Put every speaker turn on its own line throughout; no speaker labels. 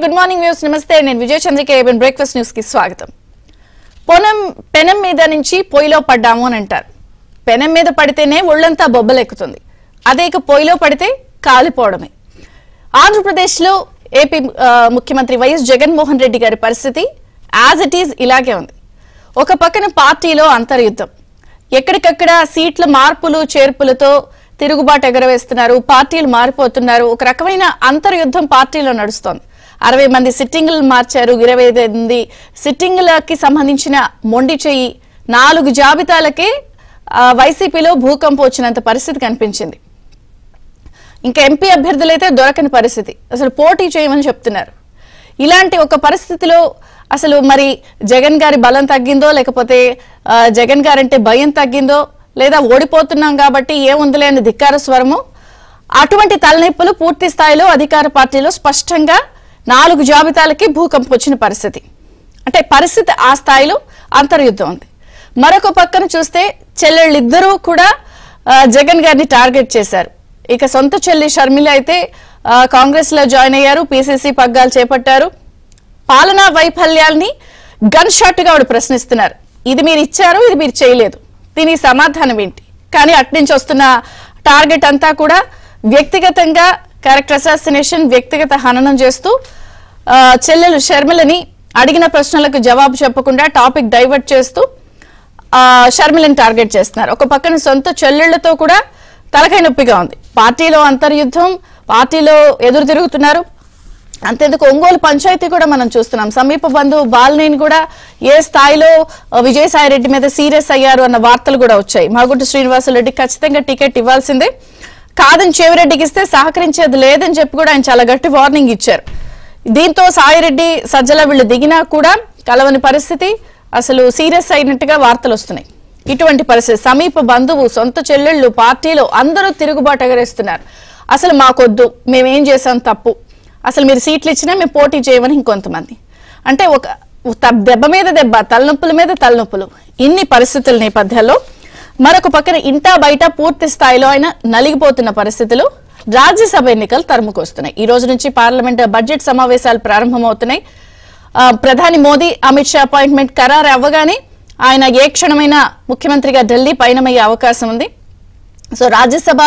Good morning views నమస్తే నేను విజయ Chandrika ABN breakfast news కి స్వాగతం. పెనం మీద నుంచి పొయ్యిలో పడ్డాము అని అంటారు. పెనం మీద పడితేనే ఒళ్ళంతా బొబ్బలెక్కుతుంది. అదే ఇక పొయ్యిలో పడితే కాలిపోవడమే. ఆంధ్రప్రదేశ్ లో ఏపీ ముఖ్యమంత్రి వైఎస్ జగన్మోహన్ రెడ్డి గారి పరిస్థితి యాజ్ ఇట్ ఈజ్ ఇలాగే ఉంది. ఒక పక్కన పార్టీలో అంతర్యుద్ధం, ఎక్కడికక్కడ సీట్ల మార్పులు చేర్పులతో తిరుగుబాటు ఎగరవేస్తున్నారు, పార్టీలు మారిపోతున్నారు. ఒక రకమైన అంతర్యుద్ధం పార్టీలో నడుస్తోంది. 60 మంది సిట్టింగ్లు మార్చారు, 28 సిట్టింగ్లకి సంబంధించిన మొండి చెయ్యి, 4 జాబితాలకే వైసీపీలో భూకంపం వచ్చినంత పరిస్థితి కనిపించింది. ఇంకా ఎంపీ అభ్యర్థులైతే దొరకని పరిస్థితి, అసలు పోటీ చేయమని చెప్తున్నారు. ఇలాంటి ఒక పరిస్థితిలో అసలు మరి జగన్ గారి బలం తగ్గిందో, లేకపోతే జగన్ గారంటే భయం తగ్గిందో, లేదా ఓడిపోతున్నాం కాబట్టి ఏముందిలే అని ధిక్కార స్వరము, అటువంటి తలనొప్పులు పూర్తి స్థాయిలో అధికార పార్టీలో స్పష్టంగా 4 జాబితాలకి భూకంపం వచ్చిన పరిస్థితి. అంటే పరిస్థితి ఆ స్థాయిలో అంతర్యుద్ధం ఉంది. మరొక పక్కన చూస్తే చెల్లెళ్ళిద్దరూ కూడా జగన్ గారిని టార్గెట్ చేశారు. ఇక సొంత చెల్లి షర్మిల అయితే కాంగ్రెస్ లో జాయిన్ అయ్యారు, పిసిసి పగ్గాలు చేపట్టారు. పాలనా వైఫల్యాల్ని గన్ షాట్ గా ఆవిడ ప్రశ్నిస్తున్నారు. ఇది మీరు ఇచ్చారు, ఇది మీరు చేయలేదు, దీని సమాధానం ఏంటి? కానీ అట్నుంచి వస్తున్న టార్గెట్ అంతా కూడా వ్యక్తిగతంగా క్యారెక్టర్ అసాసినేషన్, వ్యక్తిగత హననం చేస్తూ చెల్లెలు షర్మిలని అడిగిన ప్రశ్నలకు జవాబు చెప్పకుండా టాపిక్ డైవర్ట్ చేస్తూ షర్మిలని టార్గెట్ చేస్తున్నారు. ఒక పక్కన సొంత చెల్లెళ్లతో కూడా తలకాయ నొప్పిగా ఉంది. పార్టీలో అంతర్యుద్ధం, పార్టీలో ఎదురు తిరుగుతున్నారు. అంతేందుకు ఒంగోలు పంచాయతీ కూడా మనం చూస్తున్నాం. సమీప బంధువు బాలినేని కూడా ఏ స్థాయిలో విజయసాయిరెడ్డి మీద సీరియస్ అయ్యారు అన్న వార్తలు కూడా వచ్చాయి. మాగుంట శ్రీనివాసరెడ్డి ఖచ్చితంగా టికెట్ ఇవ్వాల్సిందే, కాదని చెవిరెడ్డికి ఇస్తే సహకరించేది లేదని చెప్పి కూడా ఆయన చాలా గట్టి వార్నింగ్ ఇచ్చారు. దీంతో సాయిరెడ్డి సజ్జల వీళ్ళు దిగినా కూడా కలవని పరిస్థితి, అసలు సీరియస్ అయినట్టుగా వార్తలు వస్తున్నాయి. ఇటువంటి పరిస్థితి, సమీప బంధువు, సొంత చెల్లెళ్ళు, పార్టీలో అందరూ తిరుగుబాటు ఎగరేస్తున్నారు. అసలు మాకొద్దు, మేమేం చేసాం తప్పు, అసలు మీరు సీట్లు ఇచ్చినా మేము పోటీ చేయమని ఇంకొంతమంది. అంటే ఒక దెబ్బ మీద దెబ్బ, తలనొప్పుల మీద తలనొప్పులు. ఇన్ని పరిస్థితుల నేపథ్యంలో మరొక పక్కన ఇంటా బయట పూర్తి స్థాయిలో ఆయన నలిగిపోతున్న పరిస్థితులు రాజ్యసభ ఎన్నికలు తరుముకొస్తున్నాయి. ఈ రోజు నుంచి పార్లమెంట్ బడ్జెట్ సమావేశాలు ప్రారంభమవుతున్నాయి. ప్రధాని మోదీ, అమిత్ షా అపాయింట్మెంట్ ఖరారు అవ్వగానే ఆయన ఏ క్షణమైనా ముఖ్యమంత్రిగా ఢిల్లీ పయనమయ్యే అవకాశం ఉంది. సో రాజ్యసభ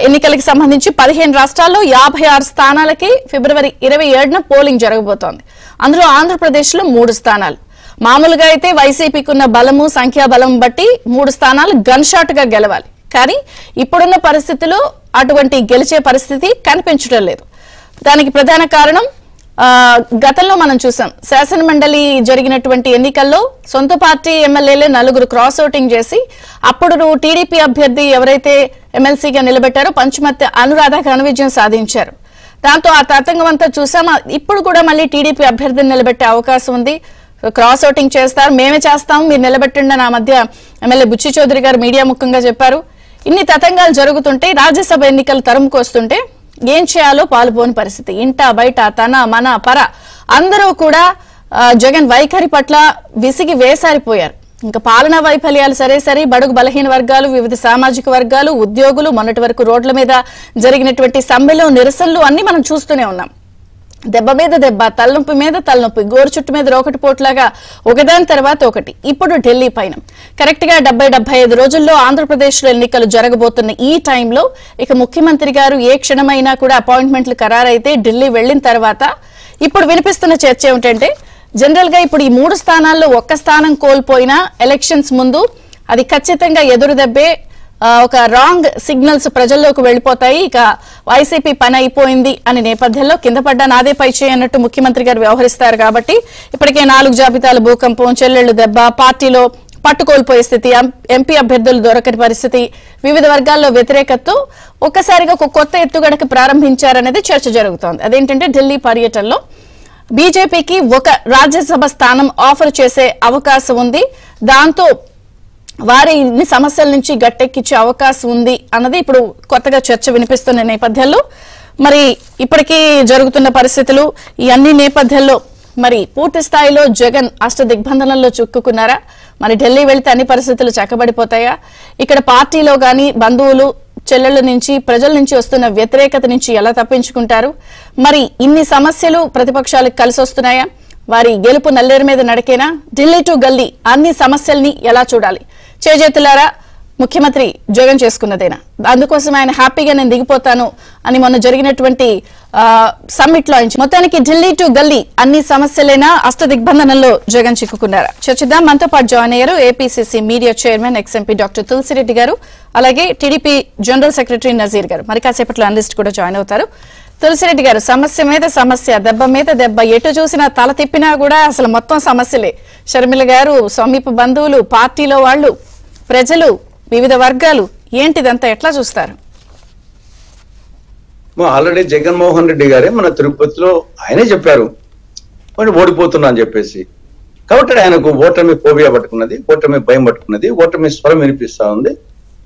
ఎన్నికలకు సంబంధించి 15 రాష్ట్రాల్లో 56 స్థానాలకి ఫిబ్రవరి 27న పోలింగ్ జరగబోతోంది. అందులో ఆంధ్రప్రదేశ్ లో 3 స్థానాలు. మామూలుగా అయితే వైసీపీకి ఉన్న బలము, సంఖ్యాబలం బట్టి 3 స్థానాలు గన్ షాట్ గా గెలవాలి. కానీ ఇప్పుడున్న పరిస్థితుల్లో అటువంటి గెలిచే పరిస్థితి కనిపించడం లేదు. దానికి ప్రధాన కారణం గతంలో మనం చూసాం, శాసన మండలి జరిగినటువంటి ఎన్నికల్లో సొంత పార్టీ ఎమ్మెల్యేలే 4 క్రాస్ ఓటింగ్ చేసి అప్పుడు టీడీపీ అభ్యర్థి ఎవరైతే ఎమ్మెల్సీగా నిలబెట్టారో పంచమర్తి అనురాధ ఘన విజయం సాధించారు. దాంతో ఆ తతంగం అంతా చూసాం. ఇప్పుడు కూడా మళ్ళీ టీడీపీ అభ్యర్థిని నిలబెట్టే అవకాశం ఉంది. క్రాస్ ఓటింగ్ చేస్తారు, మేమే చేస్తాం, మీరు నిలబెట్టండి నా మధ్య ఎమ్మెల్యే బుచ్చి చౌదరి గారు మీడియా ముఖంగా చెప్పారు. ఇన్ని తతంగాలు జరుగుతుంటే, రాజ్యసభ ఎన్నికలు తరుముకొస్తుంటే ఏం చేయాలో పాలుపోని పరిస్థితి. ఇంట బయట తన మన పర అందరూ కూడా జగన్ వైఖరి పట్ల విసిగి వేసారిపోయారు. ఇంకా పాలనా వైఫల్యాలు సరే బడుగు బలహీన వర్గాలు, వివిధ సామాజిక వర్గాలు, ఉద్యోగులు, మొన్నటి వరకు రోడ్ల మీద జరిగినటువంటి సమ్మెలు, నిరసనలు అన్ని మనం చూస్తూనే ఉన్నాం. దెబ్బ మీద దెబ్బ, తలనొప్పి మీద తలనొప్పి, గోరు చుట్టు మీద రోకటి పోట్లాగా ఒకదాని తర్వాత ఒకటి. ఇప్పుడు ఢిల్లీ పైన కరెక్ట్ గా 70-75 రోజుల్లో ఆంధ్రప్రదేశ్ లో ఎన్నికలు జరగబోతున్న ఈ టైంలో ఇక ముఖ్యమంత్రి గారు ఏ క్షణమైనా కూడా అపాయింట్మెంట్లు ఖరారైతే ఢిల్లీ వెళ్లిన తర్వాత ఇప్పుడు వినిపిస్తున్న చర్చ ఏమిటంటే, జనరల్ గా ఇప్పుడు ఈ 3 స్థానాల్లో ఒక్క స్థానం కోల్పోయినా ఎలక్షన్స్ ముందు అది ఖచ్చితంగా ఎదురు దెబ్బే, ఒక రాంగ్ సిగ్నల్స్ ప్రజల్లోకి వెళ్లిపోతాయి. ఇక వైసీపీ పని అయిపోయింది అనే నేపథ్యంలో కింద పడ్డా నాదే పై చేయి అన్నట్టు ముఖ్యమంత్రి గారు వ్యవహరిస్తారు. కాబట్టి ఇప్పటికే 4 జాబితాల భూకంపం, చెల్లెళ్లు దెబ్బ, పార్టీలో పట్టుకోల్పోయే స్థితి, ఎంపీ అభ్యర్థులు దొరకని పరిస్థితి, వివిధ వర్గాల్లో వ్యతిరేకతతో ఒక్కసారిగా ఒక కొత్త ఎత్తుగడకి ప్రారంభించారనేది చర్చ జరుగుతోంది. అదేంటంటే ఢిల్లీ పర్యటనలో బీజేపీకి ఒక రాజ్యసభ స్థానం ఆఫర్ చేసే అవకాశం ఉంది. దాంతో వారి ఇన్ని సమస్యల నుంచి గట్టెక్కించే అవకాశం ఉంది అన్నది ఇప్పుడు కొత్తగా చర్చ వినిపిస్తున్న నేపథ్యంలో మరి ఇప్పటికీ జరుగుతున్న పరిస్థితులు ఈ అన్ని నేపథ్యంలో మరి పూర్తి స్థాయిలో జగన్ అష్ట దిగ్బంధనంలో చిక్కుకున్నారా? మరి ఢిల్లీ వెళ్తే అన్ని పరిస్థితులు చక్కబడిపోతాయా? ఇక్కడ పార్టీలో గాని బంధువులు చెల్లెళ్ళ నుంచి ప్రజల నుంచి వస్తున్న వ్యతిరేకత నుంచి ఎలా తప్పించుకుంటారు? మరి ఇన్ని సమస్యలు ప్రతిపక్షాలకు కలిసి వస్తున్నాయా? వారి గెలుపు నల్లేరు మీద నడకేనా? ఢిల్లీ టు గల్లీ అన్ని సమస్యల్ని ఎలా చూడాలి? చేజేతులారా ముఖ్యమంత్రి జగన్ చేసుకున్నదేనా? అందుకోసం ఆయన హ్యాపీగా నేను దిగిపోతాను అని మొన్న జరిగినటువంటి సమ్మిట్ లో మొత్తానికి ఢిల్లీ టు గల్లీ అన్ని సమస్యలైనా అష్ట దిగ్బంధనంలో జగన్ చిక్కుకున్నారా? చర్చిద్దాం. మనతో పాటు జాయిన్ అయ్యారు APCC media chairman ex MP doctor Tulasi Reddy గారు, అలాగే టీడీపీ జనరల్ సెక్రటరీ నజీర్ గారు. మరి కాసేపట్లో అనలిస్ట్ కూడా జాయిన్ అవుతారు. తులసిరెడ్డి గారు, సమస్య మీద సమస్య, దెబ్బ మీద దెబ్బ, ఎటు చూసినా తల తిప్పినా కూడా అసలు మొత్తం సమస్యలే. షర్మిల గారు, సమీప బంధువులు, పార్టీలో వాళ్ళు, ప్రజలు, వివిధ వర్గాలు, ఏంటిదంతా ఎట్లా చూస్తారు?
ఆల్రెడీ జగన్మోహన్ రెడ్డి గారే మన తిరుపతిలో ఆయనే చెప్పారు ఓడిపోతున్నా అని చెప్పేసి. కాబట్టి ఆయనకు ఓటమి ఫోబియా పట్టుకున్నది, ఓటమి భయం పట్టుకున్నది, ఓటమి స్వరం వినిపిస్తా ఉంది.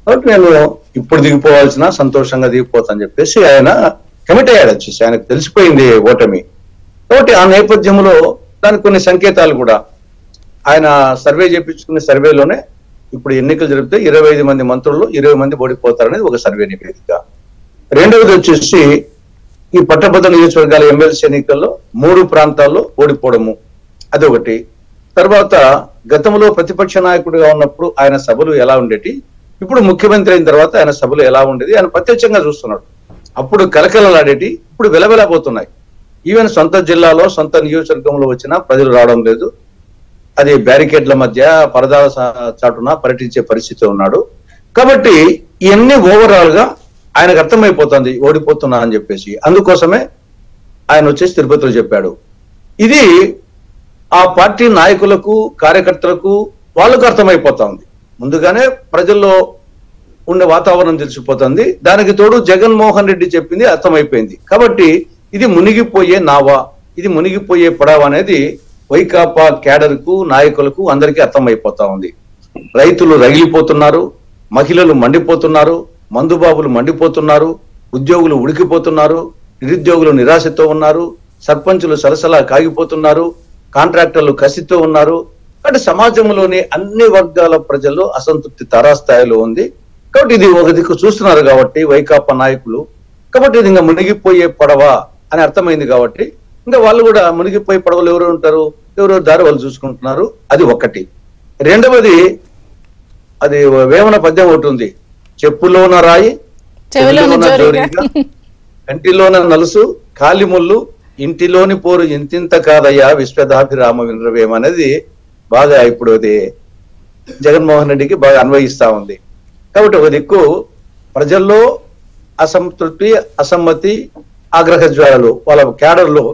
కాబట్టి నేను ఇప్పుడు దిగిపోవాల్సిన సంతోషంగా దిగిపోతా అని చెప్పేసి ఆయన కమిట్ అయ్యాడు. వచ్చేసి ఆయనకు తెలిసిపోయింది ఓటమి. కాబట్టి ఆ నేపథ్యంలో దానికి కొన్ని సంకేతాలు కూడా ఆయన సర్వే చేయించుకునే సర్వేలోనే ఇప్పుడు ఎన్నికలు జరిపితే 25 మంది మంత్రులు 20 మంది ఓడిపోతారనేది ఒక సర్వే నివేదిక. రెండవది వచ్చేసి ఈ పట్టభద్రుల నియోజకవర్గాల ఎమ్మెల్సీ ఎన్నికల్లో 3 ప్రాంతాల్లో ఓడిపోవడము, అదొకటి. తర్వాత గతంలో ప్రతిపక్ష నాయకుడిగా ఉన్నప్పుడు ఆయన సభలు ఎలా ఉండేటి, ఇప్పుడు ముఖ్యమంత్రి అయిన తర్వాత ఆయన సభలు ఎలా ఉండేది ఆయన ప్రత్యక్షంగా చూస్తున్నాడు. అప్పుడు కలకలలాడేటి, ఇప్పుడు వెలవెలపోతున్నాయి. ఈవెన్ సొంత జిల్లాలో సొంత నియోజకవర్గంలో వచ్చినా ప్రజలు రావడం లేదు. అది బ్యారికేడ్ల మధ్య పరదాల చాటున పర్యటించే పరిస్థితి ఉన్నాడు. కాబట్టి ఇవన్నీ ఓవరాల్ గా ఆయనకు అర్థమైపోతుంది ఓడిపోతున్నా అని చెప్పేసి. అందుకోసమే ఆయన వచ్చేసి తిరుపతిలో చెప్పాడు. ఇది ఆ పార్టీ నాయకులకు, కార్యకర్తలకు, వాళ్ళకు అర్థమైపోతా ఉంది. ముందుగానే ప్రజల్లో ఉండే వాతావరణం తెలిసిపోతుంది. దానికి తోడు జగన్మోహన్ రెడ్డి చెప్పింది అర్థమైపోయింది. కాబట్టి ఇది మునిగిపోయే నావా, ఇది మునిగిపోయే పడవ అనేది వైకాపా క్యాడర్ కు, నాయకులకు అందరికీ అర్థమైపోతా ఉంది. రైతులు రగిలిపోతున్నారు, మహిళలు మండిపోతున్నారు, మందుబాబులు మండిపోతున్నారు, ఉద్యోగులు ఉడికిపోతున్నారు, నిరుద్యోగులు నిరాశతో ఉన్నారు, సర్పంచులు సలసలా కాగిపోతున్నారు, కాంట్రాక్టర్లు కసితో ఉన్నారు. అంటే సమాజంలోని అన్ని వర్గాల ప్రజల్లో అసంతృప్తి తారాస్థాయిలో ఉంది. కాబట్టి ఇది ఒక దిక్కు చూస్తున్నారు కాబట్టి వైకాపా నాయకులు, కాబట్టి ఇది ఇంకా మునిగిపోయే పడవ అని అర్థమైంది. కాబట్టి ఇంకా వాళ్ళు కూడా మునిగిపోయే పడవలు ఎవరు ఉంటారు, ఎవరో దారి వాళ్ళు చూసుకుంటున్నారు. అది ఒకటి. రెండవది, అది వేమన పద్యం ఒకటి ఉంది, చెప్పులోన రాయి కంటిలోన నలుసు కాలిముళ్ళు ఇంటిలోని పోరు ఇంతింత కాదయ్యా విశ్వదాభిరామ వినరవేమ అనేది బాగా ఇప్పుడు అది జగన్మోహన్ రెడ్డికి బాగా అన్వయిస్తా ఉంది. కాబట్టి ఒక దిక్కు ప్రజల్లో అసంతృప్తి, అసమ్మతి, ఆగ్రహ జ్వాలలు వాళ్ళ క్యాడర్లో.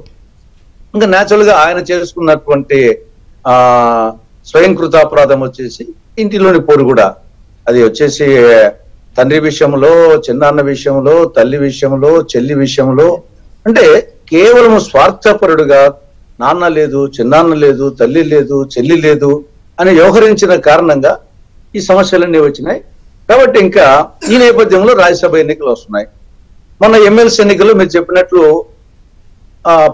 ఇంకా న్యాచురల్ గా ఆయన చేసుకున్నటువంటి స్వయంకృతాపరాధం వచ్చేసి ఇంటిలోని పోరు కూడా. అది వచ్చేసి తండ్రి విషయంలో, చిన్నాన్న విషయంలో, తల్లి విషయంలో, చెల్లి విషయంలో, అంటే కేవలం స్వార్థపరుడుగా నాన్న లేదు, చిన్నాన్న లేదు, తల్లి లేదు, చెల్లి లేదు అని వ్యవహరించిన కారణంగా ఈ సమస్యలన్నీ వచ్చినాయి. కాబట్టి ఇంకా ఈ నేపథ్యంలో రాజ్యసభ ఎన్నికలు వస్తున్నాయి. మొన్న ఎమ్మెల్సీ ఎన్నికల్లో మీరు చెప్పినట్లు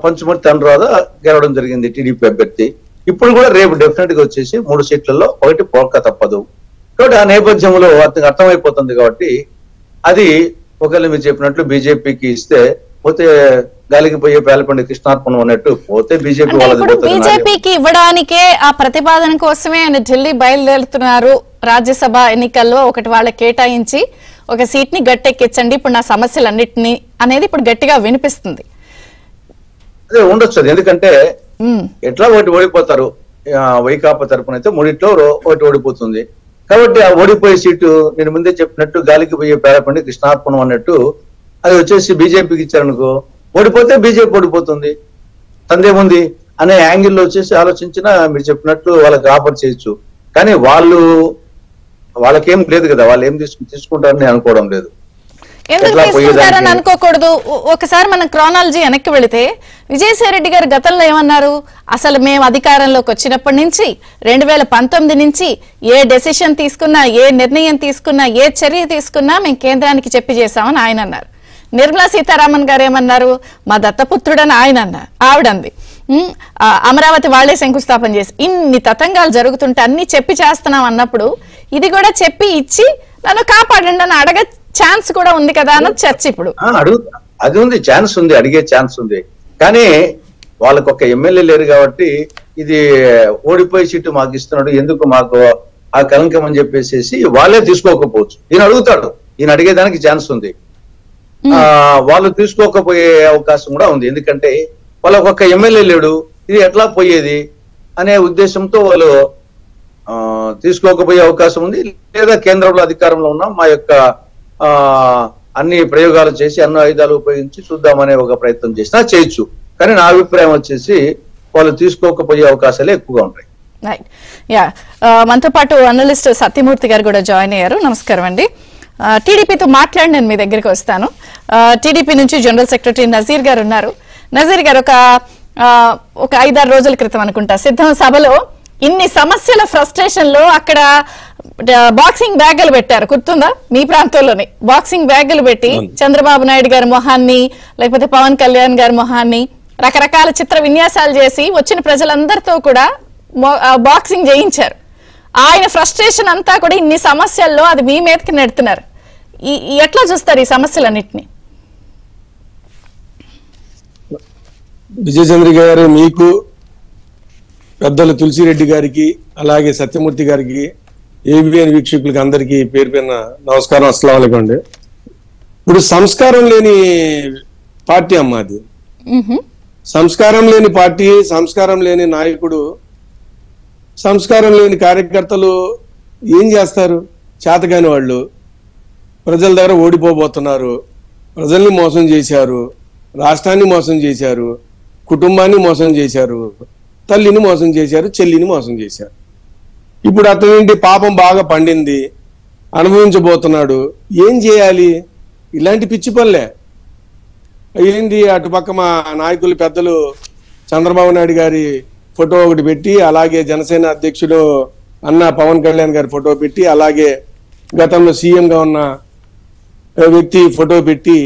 పంచమర్తి అనురాధ గెలవడం జరిగింది, టీడీపీ అభ్యర్థి. ఇప్పుడు కూడా రేపు డెఫినెట్ గా వచ్చేసి 3 సీట్లలో 1 పోక తప్పదు. కాబట్టి ఆ నేపథ్యంలో అతనికి అర్థమైపోతుంది. కాబట్టి అది ఒకవేళ మీరు చెప్పినట్లు బీజేపీకి ఇస్తే పోతే గాలికి పోయే పేలపండి కృష్ణార్పణం అన్నట్టు పోతే
బీజేపీకి ఇవ్వడానికే ఆ ప్రతిపాదన కోసమే ఆయన ఢిల్లీ బయలుదేరుతున్నారు. రాజ్యసభ ఎన్నికల్లో ఒకటి వాళ్ళకి కేటాయించి ఒక సీట్ ని గట్టెక్కించండి, ఇప్పుడు నా సమస్యలన్నింటినీ అనేది ఇప్పుడు గట్టిగా వినిపిస్తుంది.
అదే ఉండొచ్చు. ఎందుకంటే ఎట్లా ఒకటి ఓడిపోతారు, వైకాపా తరపున అయితే 3 ఒకటి ఓడిపోతుంది. కాబట్టి ఆ ఓడిపోయే సీటు నేను ముందే చెప్పినట్టు గాలికి పోయే పేరపండి కృష్ణార్పణం అన్నట్టు అది వచ్చేసి బీజేపీకి ఇచ్చారనుకో, ఓడిపోతే బీజేపీ ఓడిపోతుంది, తందేముంది అనే యాంగిల్లో వచ్చేసి ఆలోచించినా మీరు చెప్పినట్టు వాళ్ళకి ఆఫర్ చేయొచ్చు. కానీ వాళ్ళకేం లేదు కదా, వాళ్ళు ఏం తీసుకుంటారని అనుకోవడం లేదు.
ఎందుకు తీసుకుంటారని అనుకోకూడదు. ఒకసారి మనం క్రానాలజీ వెనక్కి వెళితే విజయసాయి రెడ్డి గారు గతంలో ఏమన్నారు, అసలు మేము అధికారంలోకి వచ్చినప్పటి నుంచి 2019 నుంచి ఏ డెసిషన్ తీసుకున్నా, ఏ నిర్ణయం తీసుకున్నా, ఏ చర్య తీసుకున్నా మేము కేంద్రానికి చెప్పి చేశామని ఆయన అన్నారు. నిర్మలా సీతారామన్ గారు ఏమన్నారు, మా దత్తపుత్రుడని ఆయన అన్నారు, ఆవిడంది. అమరావతి వాళ్లే శంకుస్థాపన చేసి ఇన్ని తతంగాలు జరుగుతుంటే అన్ని చెప్పి చేస్తున్నాం అన్నప్పుడు ఇది కూడా చెప్పి ఇచ్చి నన్ను కాపాడండి అని ఛాన్స్ కూడా ఉంది కదా అన్నది చర్చ ఇప్పుడు.
అది ఉంది, ఛాన్స్ ఉంది, అడిగే ఛాన్స్ ఉంది. కానీ వాళ్ళకు ఒక ఎమ్మెల్యే లేరు కాబట్టి ఇది ఓడిపోయే సీటు మాకు ఇస్తున్నాడు, ఎందుకు మాకు ఆ కలంకం అని చెప్పేసి వాళ్ళే తీసుకోకపోవచ్చు. ఈయన అడుగుతాడు, ఈయన అడిగేదానికి ఛాన్స్ ఉంది. వాళ్ళు తీసుకోకపోయే అవకాశం కూడా ఉంది. ఎందుకంటే వాళ్ళకు ఒక ఎమ్మెల్యే లేడు, ఇది ఎట్లా పోయేది అనే ఉద్దేశంతో వాళ్ళు తీసుకోకపోయే అవకాశం ఉంది. లేదా కేంద్రంలో అధికారంలో ఉన్న మా యొక్క అన్ని ప్రయోగాలు చేసి అన్ని ఆయుధాలు ఉపయోగించి చూద్దామనే ఒక ప్రయత్నం చేసినా చేయొచ్చు. కానీ నా అభిప్రాయం వచ్చేసి వాళ్ళు తీసుకోకపోయే అవకాశాలే ఎక్కువగా ఉంటాయి.
మనతో పాటు అనలిస్ట్ సత్యమూర్తి గారు కూడా జాయిన్ అయ్యారు. నమస్కారం అండి. టీడీపీతో మాట్లాడి నేను మీ దగ్గరికి వస్తాను. టీడీపీ నుంచి జనరల్ సెక్రటరీ నజీర్ గారు ఉన్నారు. నజీర్ గారు, ఒక 5-6 రోజుల క్రితం అనుకుంటా సిద్ధం సభలో ఇన్ని సమస్యల ఫ్రస్ట్రేషన్ లో అక్కడ బాక్సింగ్ బ్యాగులు పెట్టారు, గుర్తుందా? మీ ప్రాంతంలోనే బాక్సింగ్ బ్యాగులు పెట్టి చంద్రబాబు నాయుడు గారి మొహాన్ని, లేకపోతే పవన్ కళ్యాణ్ గారి మొహాన్ని రకరకాల చిత్ర విన్యాసాలు చేసి వచ్చిన ప్రజలందరితో కూడా బాక్సింగ్ చేయించారు. ఆయన ఫ్రస్ట్రేషన్ అంతా కూడా ఇన్ని సమస్యల్లో అది మీ మీదకి నెడుతున్నారు. ఎట్లా చూస్తారు ఈ సమస్యలన్నింటినీ?
విజయచంద్ర గారు, మీకు, పెద్దలు తులసిరెడ్డి గారికి, అలాగే సత్యమూర్తి గారికి, ఏబిఎన్ వీక్షకులకి అందరికీ పేరు పేరున నమస్కారం, అస్సలాము అలైకుం అండి. ఇప్పుడు సంస్కారం లేని పార్టీ అమ్మా అది. సంస్కారం లేని పార్టీ, సంస్కారం లేని నాయకుడు, సంస్కారం లేని కార్యకర్తలు ఏం చేస్తారు? చేతగాని వాళ్ళు ప్రజల దగ్గర ఓడిపోబోతున్నారు, ప్రజల్ని మోసం చేశారు, రాష్ట్రాన్ని మోసం చేశారు, కుటుంబాన్ని మోసం చేశారు, తల్లిని మోసం చేశారు, చెల్లిని మోసం చేశారు. ఇప్పుడు అతనేంటి, పాపం బాగా పండింది, అనుభవించబోతున్నాడు. ఏం చేయాలి? ఇలాంటి పిచ్చి పనులే. ఏంది, అటుపక్క మా నాయకులు పెద్దలు చంద్రబాబు నాయుడు గారి ఫోటో ఒకటి పెట్టి, అలాగే జనసేన అధ్యక్షుడు అన్న పవన్ కళ్యాణ్ గారి ఫోటో పెట్టి, అలాగే గతంలో సీఎంగా ఉన్న వ్యక్తి ఫోటో పెట్టి,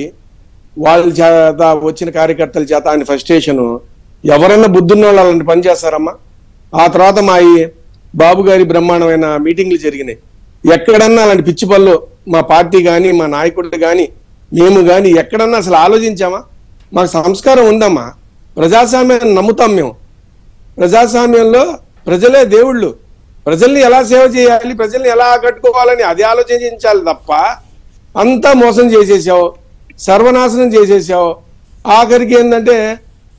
వాళ్ళ చేత వచ్చిన కార్యకర్తల చేత ఆయన ఫ్రస్ట్రేషన్. ఎవరన్నా బుద్ధున్న వాళ్ళు అలాంటి పని చేస్తారమ్మా? ఆ తర్వాత మా బాబు గారి బ్రహ్మాండమైన మీటింగ్లు జరిగినాయి. ఎక్కడన్నా అలాంటి పిచ్చి పనులు మా పార్టీ కానీ, మా నాయకుడు కానీ, మేము కానీ ఎక్కడన్నా అసలు ఆలోచించామా? మాకు సంస్కారం ఉందమ్మా. ప్రజాస్వామ్యాన్ని నమ్ముతాం మేము. ప్రజాస్వామ్యంలో ప్రజలే దేవుళ్ళు. ప్రజల్ని ఎలా సేవ చేయాలి, ప్రజల్ని ఎలా ఆకట్టుకోవాలని అది ఆలోచించాలి తప్ప అంతా మోసం చేసేసావు, సర్వనాశనం చేసేసావు. ఆఖరికి ఏంటంటే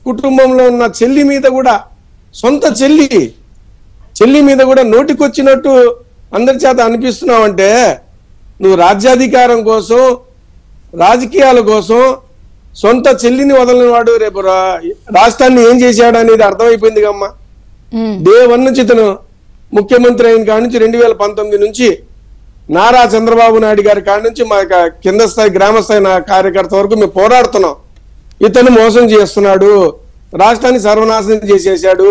కుటుంబంలో ఉన్న చెల్లి మీద కూడా, సొంత చెల్లి మీద కూడా నోటికొచ్చినట్టు అందరి చేత అనిపిస్తున్నావంటే నువ్వు రాజ్యాధికారం కోసం, రాజకీయాల కోసం సొంత చెల్లిని వదలని వాడు రేపు రాష్ట్రాన్ని ఏం చేశాడు అనేది అర్థమైపోయింది కమ్మా. డే 1 నుంచి ఇతను ముఖ్యమంత్రి అయిన కాడి నుంచి 2019 నుంచి నారా చంద్రబాబు నాయుడు గారి కాడి నుంచి మా కింద స్థాయి, గ్రామ స్థాయి కార్యకర్త వరకు మేము పోరాడుతున్నాం. ఇతను మోసం చేస్తున్నాడు, రాష్ట్రాన్ని సర్వనాశనం చేసేసాడు,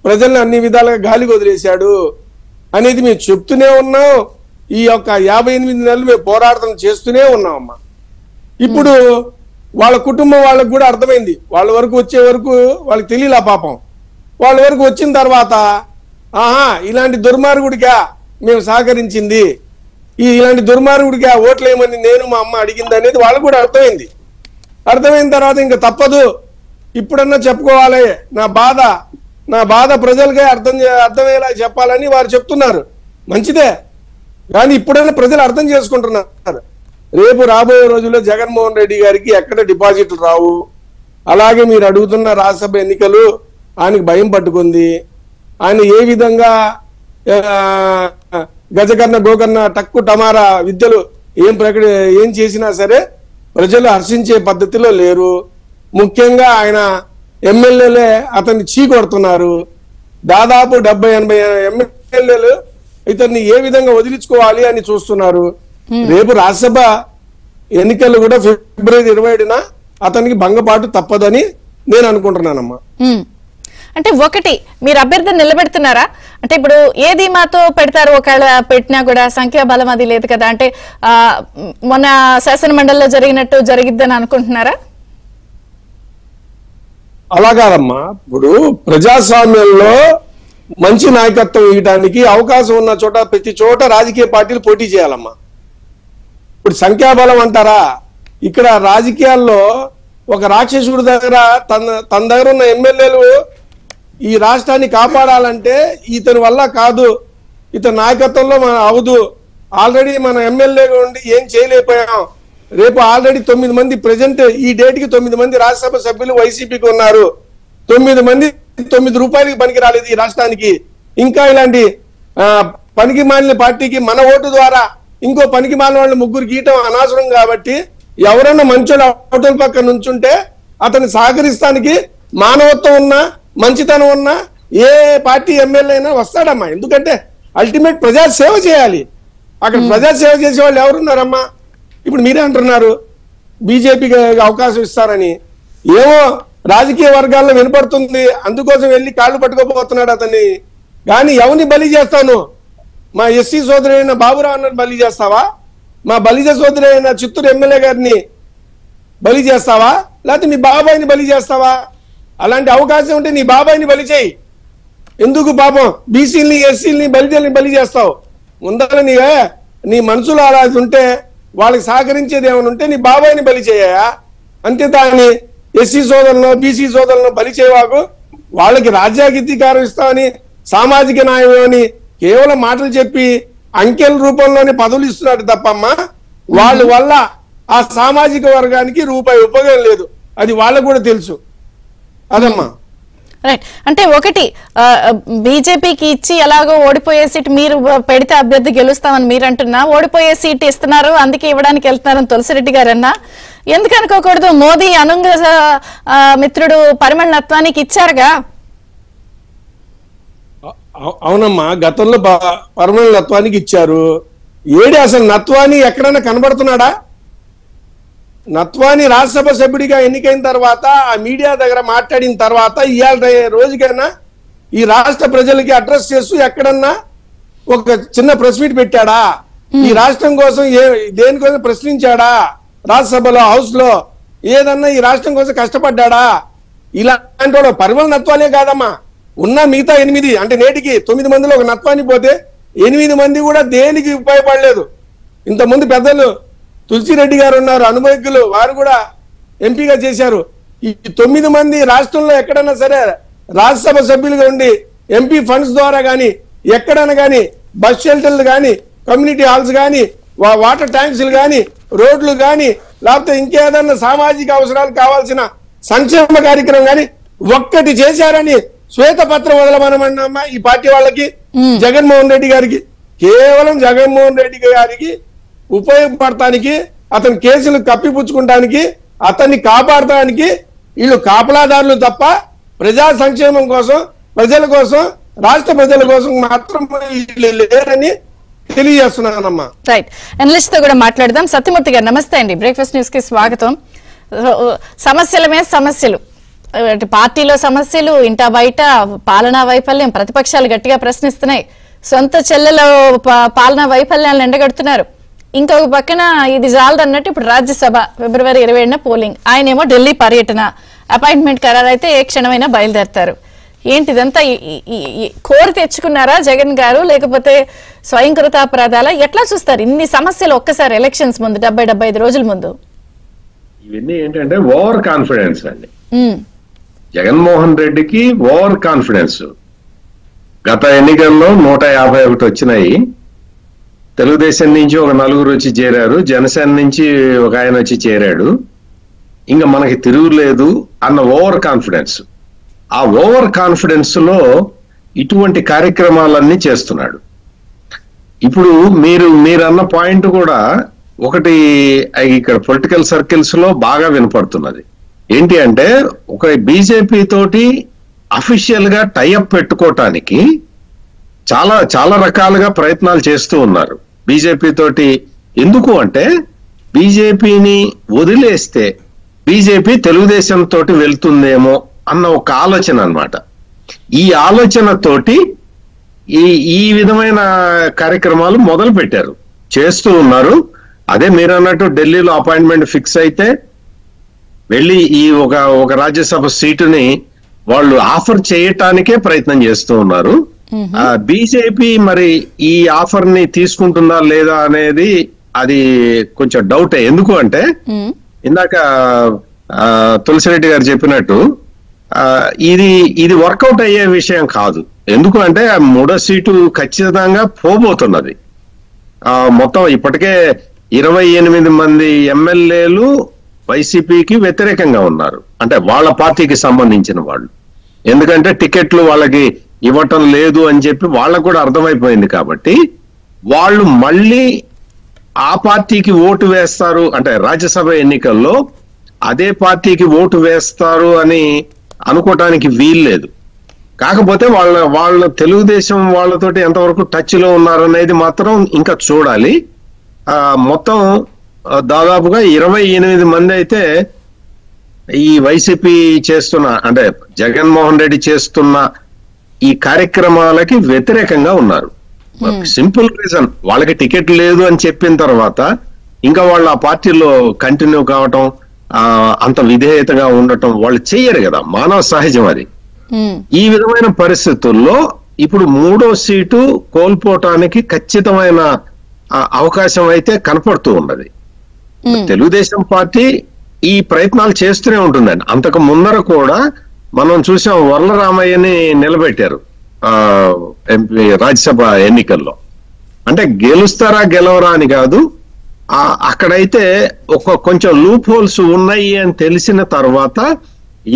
ప్రజల్ని అన్ని విధాలుగా గాలికి వదిలేశాడు అనేది మేము చెప్తూనే ఉన్నాం. ఈ యొక్క 58 నెలలు మేము పోరాటం చేస్తూనే ఉన్నామమ్మా. ఇప్పుడు వాళ్ళ కుటుంబం వాళ్ళకు కూడా అర్థమైంది. వాళ్ళ వరకు వచ్చే వరకు వాళ్ళకి తెలియలా పాపం. వాళ్ళ వరకు వచ్చిన తర్వాత ఇలాంటి దుర్మార్గుడిగా మేము సహకరించింది, ఇలాంటి దుర్మార్గుడిగా ఓట్లేయమని నేను మా అమ్మ అడిగింది అనేది వాళ్ళకు కూడా అర్థమైంది. అర్థమైన తర్వాత ఇంకా తప్పదు, ఇప్పుడన్నా చెప్పుకోవాలి నా బాధ ప్రజలకే అర్థమయ్యేలా చెప్పాలని వారు చెప్తున్నారు. మంచిదే, కానీ ఇప్పుడైనా ప్రజలు అర్థం చేసుకుంటున్నారు. రేపు రాబోయే రోజుల్లో జగన్మోహన్ రెడ్డి గారికి ఎక్కడ డిపాజిట్లు రావు. అలాగే మీరు అడుగుతున్న రాజ్యసభ ఎన్నికలు ఆయనకి భయం పట్టుకుంది. ఆయన ఏ విధంగా గజకర్ణ గోకర్ణ టక్కు టమారా విద్యలు ఏం చేసినా సరే ప్రజలు హర్షించే పద్ధతిలో లేరు. ముఖ్యంగా ఆయన ఎమ్మెల్యేలే అతన్ని చీకొడుతున్నారు. దాదాపు 70-80 ఎమ్మెల్యేలు ఇతన్ని ఏ విధంగా వదిలించుకోవాలి అని చూస్తున్నారు. రేపు రాజ్యసభ ఎన్నికలు కూడా ఫిబ్రవరి 27న అతనికి భంగపాటు తప్పదని నేను అనుకుంటున్నానమ్మా.
అంటే ఒకటి, మీరు అభ్యర్థిని నిలబెడుతున్నారా? అంటే ఇప్పుడు ఏది మాతో పెడతారు, ఒకవేళ పెట్టినా కూడా సంఖ్యాబలం అది లేదు కదా, అంటే మొన్న శాసన మండలిలో జరిగినట్టు జరిగిద్దని అనుకుంటున్నారా?
అలా కాదమ్మా. ఇప్పుడు ప్రజాస్వామ్యంలో మంచి నాయకత్వం ఇవ్వడానికి అవకాశం ఉన్న చోట ప్రతి చోట రాజకీయ పార్టీలు పోటీ చేయాలమ్మా. ఇప్పుడు సంఖ్యాబలం అంటారా? ఇక్కడ రాజకీయాల్లో ఒక రాక్షసుడి దగ్గర తన దగ్గర ఉన్న ఎమ్మెల్యేలు ఈ రాష్ట్రాన్ని కాపాడాలంటే ఇతని వల్ల కాదు, ఇతని నాయకత్వంలో మనం అవదు, ఆల్రెడీ మన ఎమ్మెల్యేగా ఉండి ఏం చేయలేకపోయాం, రేపు ఆల్రెడీ 9 మంది ప్రెసెంట్ ఈ డేట్ కి 9 మంది రాజ్యసభ సభ్యులు వైసీపీకి ఉన్నారు, 9 మంది 9 రూపాయలకి పనికి రాలేదు ఈ రాష్ట్రానికి, ఇంకా ఇలాంటి పనికి మాలిన పార్టీకి మన ఓటు ద్వారా ఇంకో పనికి మాలిన వాళ్ళు 3 గీయటం అనవసరం కాబట్టి ఎవరన్నా మంచోళ్ళు అవతల పక్క నుంచుంటే అతన్ని సహకరిస్తానికి మానవత్వం ఉన్నా మంచితనం ఉన్నా ఏ పార్టీ ఎమ్మెల్యే అయినా వస్తాడమ్మా. ఎందుకంటే అల్టిమేట్ ప్రజా సేవ చేయాలి. అక్కడ ప్రజా సేవ చేసే వాళ్ళు ఎవరున్నారమ్మా? ఇప్పుడు మీరే అంటున్నారు బీజేపీకి అవకాశం ఇస్తారని. ఏమో రాజకీయ వర్గాల్లో వినపడుతుంది, అందుకోసం వెళ్ళి కాళ్ళు పట్టుకోపోతున్నాడు అతన్ని. కానీ ఎవరిని బలి చేస్తాను? మా ఎస్సీ సోదరి అయిన బాబురావు అన్నని బలి చేస్తావా? మా బలిజ సోదరి అయిన చిత్తూరు ఎమ్మెల్యే గారిని బలి చేస్తావా? లేకపోతే నీ బాబాయిని బలి చేస్తావా? అలాంటి అవకాశం ఉంటే నీ బాబాయిని బలి చేయి. ఎందుకు పాపం బీసీలని ఎస్సీలని బలి చేస్తావు? ముందర నీ మనసులో అలా ఉంటే వాళ్ళకి సహకరించేది ఏమైనా ఉంటే నీ బాబాయిని బలి చేయా. అంతే దాన్ని ఎస్సీ సోదరులను బీసీ సోదరులను బలి చేయవాకు. వాళ్ళకి రాజ్యాధికారం ఇస్తామని సామాజిక న్యాయం అని కేవలం మాటలు చెప్పి అంకెల రూపంలోనే పదవులు ఇస్తున్నాడు తప్పమ్మా వాళ్ళ వల్ల ఆ సామాజిక వర్గానికి రూపాయి ఉపయోగం లేదు. అది వాళ్ళకు కూడా తెలుసు. అదమ్మా.
రైట్. అంటే ఒకటి బీజేపీకి ఇచ్చి ఎలాగో ఓడిపోయే సీట్ మీరు పెడితే అభ్యర్థి గెలుస్తామని మీరు అంటున్నా, ఓడిపోయే సీట్ ఇస్తున్నారు అందుకే ఇవ్వడానికి వెళ్తున్నారని తులసిరెడ్డి గారు అన్నా. ఎందుకు అనుకోకూడదు? మోదీ అనుంగ మిత్రుడు పరిమళ నత్వానికి ఇచ్చారుగా.
అవునమ్మా, గతంలో పరిమళ నత్వానికి ఇచ్చారు. ఏడి అసలు నత్వాని ఎక్కడైనా కనబడుతున్నాడా? నత్వాని రాజ్యసభ సభ్యుడిగా ఎన్నికైన తర్వాత ఆ మీడియా దగ్గర మాట్లాడిన తర్వాత ఇవాళ రోజుకైనా ఈ రాష్ట్ర ప్రజలకి అడ్రస్ చేస్తూ ఎక్కడన్నా ఒక చిన్న ప్రెస్ మీట్ పెట్టాడా? ఈ రాష్ట్రం కోసం దేనికోసం ప్రశ్నించాడా? రాజ్యసభలో హౌస్ లో ఏదన్నా ఈ రాష్ట్రం కోసం కష్టపడ్డా? ఇలాంటి వాడు పరిమళ నత్వాలే కాదమ్మా, ఉన్న మిగతా 8 అంటే నేటికి 9 మందిలో ఒక నత్వాన్ని పోతే 8 మంది కూడా దేనికి ఉపయోగపడలేదు. ఇంతకుముందు పెద్దలు తులసిరెడ్డి గారు ఉన్నారు, అనుభవజ్ఞులు, వారు కూడా ఎంపీగా చేశారు. ఈ 9 మంది రాష్ట్రంలో ఎక్కడైనా సరే రాజ్యసభ సభ్యులుగా ఉండి ఎంపీ ఫండ్స్ ద్వారా కానీ ఎక్కడైనా కానీ బస్ షెల్టర్లు కానీ కమ్యూనిటీ హాల్స్ కానీ వాటర్ ట్యాంక్స్లు కానీ రోడ్లు కానీ లేకపోతే ఇంకేదన్నా సామాజిక అవసరాలు కావాల్సిన సంక్షేమ కార్యక్రమం కానీ ఒక్కటి చేశారని శ్వేతపత్రం వదలమనమన్నమ్మా ఈ పార్టీ వాళ్ళకి, జగన్మోహన్ రెడ్డి గారికి. కేవలం జగన్మోహన్ రెడ్డి గారికి ఉపయోగపడటానికి, అతని కేసులు కప్పిపుచ్చుకోవడానికి, అతన్ని కాపాడటానికి వీళ్ళు కాపలాదారులు తప్ప ప్రజా సంక్షేమం కోసం, ప్రజల కోసం, రాష్ట్ర ప్రజల కోసం మాత్రం వీళ్ళు లేరని తెలియజేస్తున్నానమ్మా.
రైట్. అనలిస్ట్ తో కూడా మాట్లాడదాం. సత్యమూర్తి గారు నమస్తే అండి, బ్రేక్ఫాస్ట్ న్యూస్ కి స్వాగతం. సమస్యల మీద సమస్యలు, పార్టీలో సమస్యలు, ఇంటా బయట పాలనా వైఫల్యం, ప్రతిపక్షాలు గట్టిగా ప్రశ్నిస్తున్నాయి, సొంత చెల్లెల పాలనా వైఫల్యాలను ఎండగడుతున్నారు. ఇంకొక పక్కన ఇది జాలదన్నట్టు ఇప్పుడు రాజ్యసభ ఫిబ్రవరి 27న పోలింగ్, ఆయనేమో ఢిల్లీ పర్యటన, అపాయింట్మెంట్ ఖరారు అయితే ఏ క్షణమైనా బయలుదేరతారు. ఏంటిదంతా కోరి తెచ్చుకున్నారా జగన్ గారు, లేకపోతే స్వయంకృతాపరాధాలా? ఎట్లా చూస్తారు ఇన్ని సమస్యలు ఒక్కసారి ఎలక్షన్స్ ముందు 70-75 రోజుల ముందు?
ఇవన్నీ ఏంటంటే ఓవర్ కాన్ఫిడెన్స్ అండి. జగన్మోహన్ రెడ్డికి ఓవర్ కాన్ఫిడెన్స్. గత ఎన్నికల్లో 151 వచ్చినాయి. తెలుగుదేశం నుంచి ఒక 4 వచ్చి చేరారు, జనసేన నుంచి ఒక ఆయన వచ్చి చేరాడు. ఇంకా మనకి తిరుగులేదు అన్న ఓవర్ కాన్ఫిడెన్స్. ఆ ఓవర్ కాన్ఫిడెన్స్ లో ఇటువంటి కార్యక్రమాలన్నీ చేస్తున్నాడు. ఇప్పుడు మీరు అన్న పాయింట్ కూడా ఒకటి ఇక్కడ పొలిటికల్ సర్కిల్స్ లో బాగా వినపడుతున్నది. ఏంటి అంటే ఒక బీజేపీ తోటి అఫీషియల్ గా టైఅప్ పెట్టుకోవటానికి చాలా చాలా రకాలుగా ప్రయత్నాలు చేస్తూ ఉన్నారు బీజేపీ తోటి. ఎందుకు అంటే బీజేపీని వదిలేస్తే బీజేపీ తెలుగుదేశం తోటి వెళ్తుందేమో అన్న ఒక ఆలోచన అన్నమాట. ఈ ఆలోచనతోటి ఈ విధమైన కార్యక్రమాలు మొదలు పెట్టారు, చేస్తూ ఉన్నారు. అదే మీరు అన్నట్టు ఢిల్లీలో అపాయింట్మెంట్ ఫిక్స్ అయితే వెళ్ళి ఈ ఒక రాజ్యసభ సీటుని వాళ్ళు ఆఫర్ చేయటానికే ప్రయత్నం చేస్తూ ఉన్నారు. బీజేపీ మరి ఈ ఆఫర్ ని తీసుకుంటుందా లేదా అనేది అది కొంచెం డౌటే. ఎందుకు అంటే ఇందాక తులసిరెడ్డి గారు చెప్పినట్టు ఇది వర్కౌట్ అయ్యే విషయం కాదు. ఎందుకు అంటే మూడో సీటు ఖచ్చితంగా పోబోతున్నది. మొత్తం ఇప్పటికే 28 మంది ఎమ్మెల్యేలు వైసీపీకి వ్యతిరేకంగా ఉన్నారు, అంటే వాళ్ళ పార్టీకి సంబంధించిన వాళ్ళు. ఎందుకంటే టికెట్లు వాళ్ళకి ఇవ్వటం లేదు అని చెప్పి వాళ్ళకు కూడా అర్థమైపోయింది. కాబట్టి వాళ్ళు మళ్ళీ ఆ పార్టీకి ఓటు వేస్తారు, అంటే రాజ్యసభ ఎన్నికల్లో అదే పార్టీకి ఓటు వేస్తారు అని అనుకోవటానికి వీల్లేదు. కాకపోతే వాళ్ళ తెలుగుదేశం వాళ్ళతోటి ఎంతవరకు టచ్ లో ఉన్నారనేది మాత్రం ఇంకా చూడాలి. మొత్తం దాదాపుగా 28 మంది అయితే ఈ వైసీపీ చేస్తున్న, అంటే జగన్మోహన్ రెడ్డి చేస్తున్న ఈ కార్యక్రమాలకి వ్యతిరేకంగా ఉన్నారు. సింపుల్ రీజన్, వాళ్ళకి టికెట్ లేదు అని చెప్పిన తర్వాత ఇంకా వాళ్ళు ఆ పార్టీలో కంటిన్యూ కావటం, అంత విధేయతగా ఉండటం వాళ్ళు చెయ్యరు కదా, మానవ సహజం అది. ఈ విధమైన పరిస్థితుల్లో ఇప్పుడు మూడో సీటు కోల్పోవటానికి ఖచ్చితమైన అవకాశం అయితే కనపడుతూ ఉన్నది. తెలుగుదేశం పార్టీ ఈ ప్రయత్నాలు చేస్తూనే ఉంటుందండి. అంతకు ముందర కూడా మనం చూసాం, వర్లరామయ్యని నిలబెట్టారు ఎంపీ రాజ్యసభ ఎన్నికల్లో. అంటే గెలుస్తారా గెలవరా అని కాదు, అక్కడైతే కొంచెం లూప్ హోల్స్ ఉన్నాయి అని తెలిసిన తర్వాత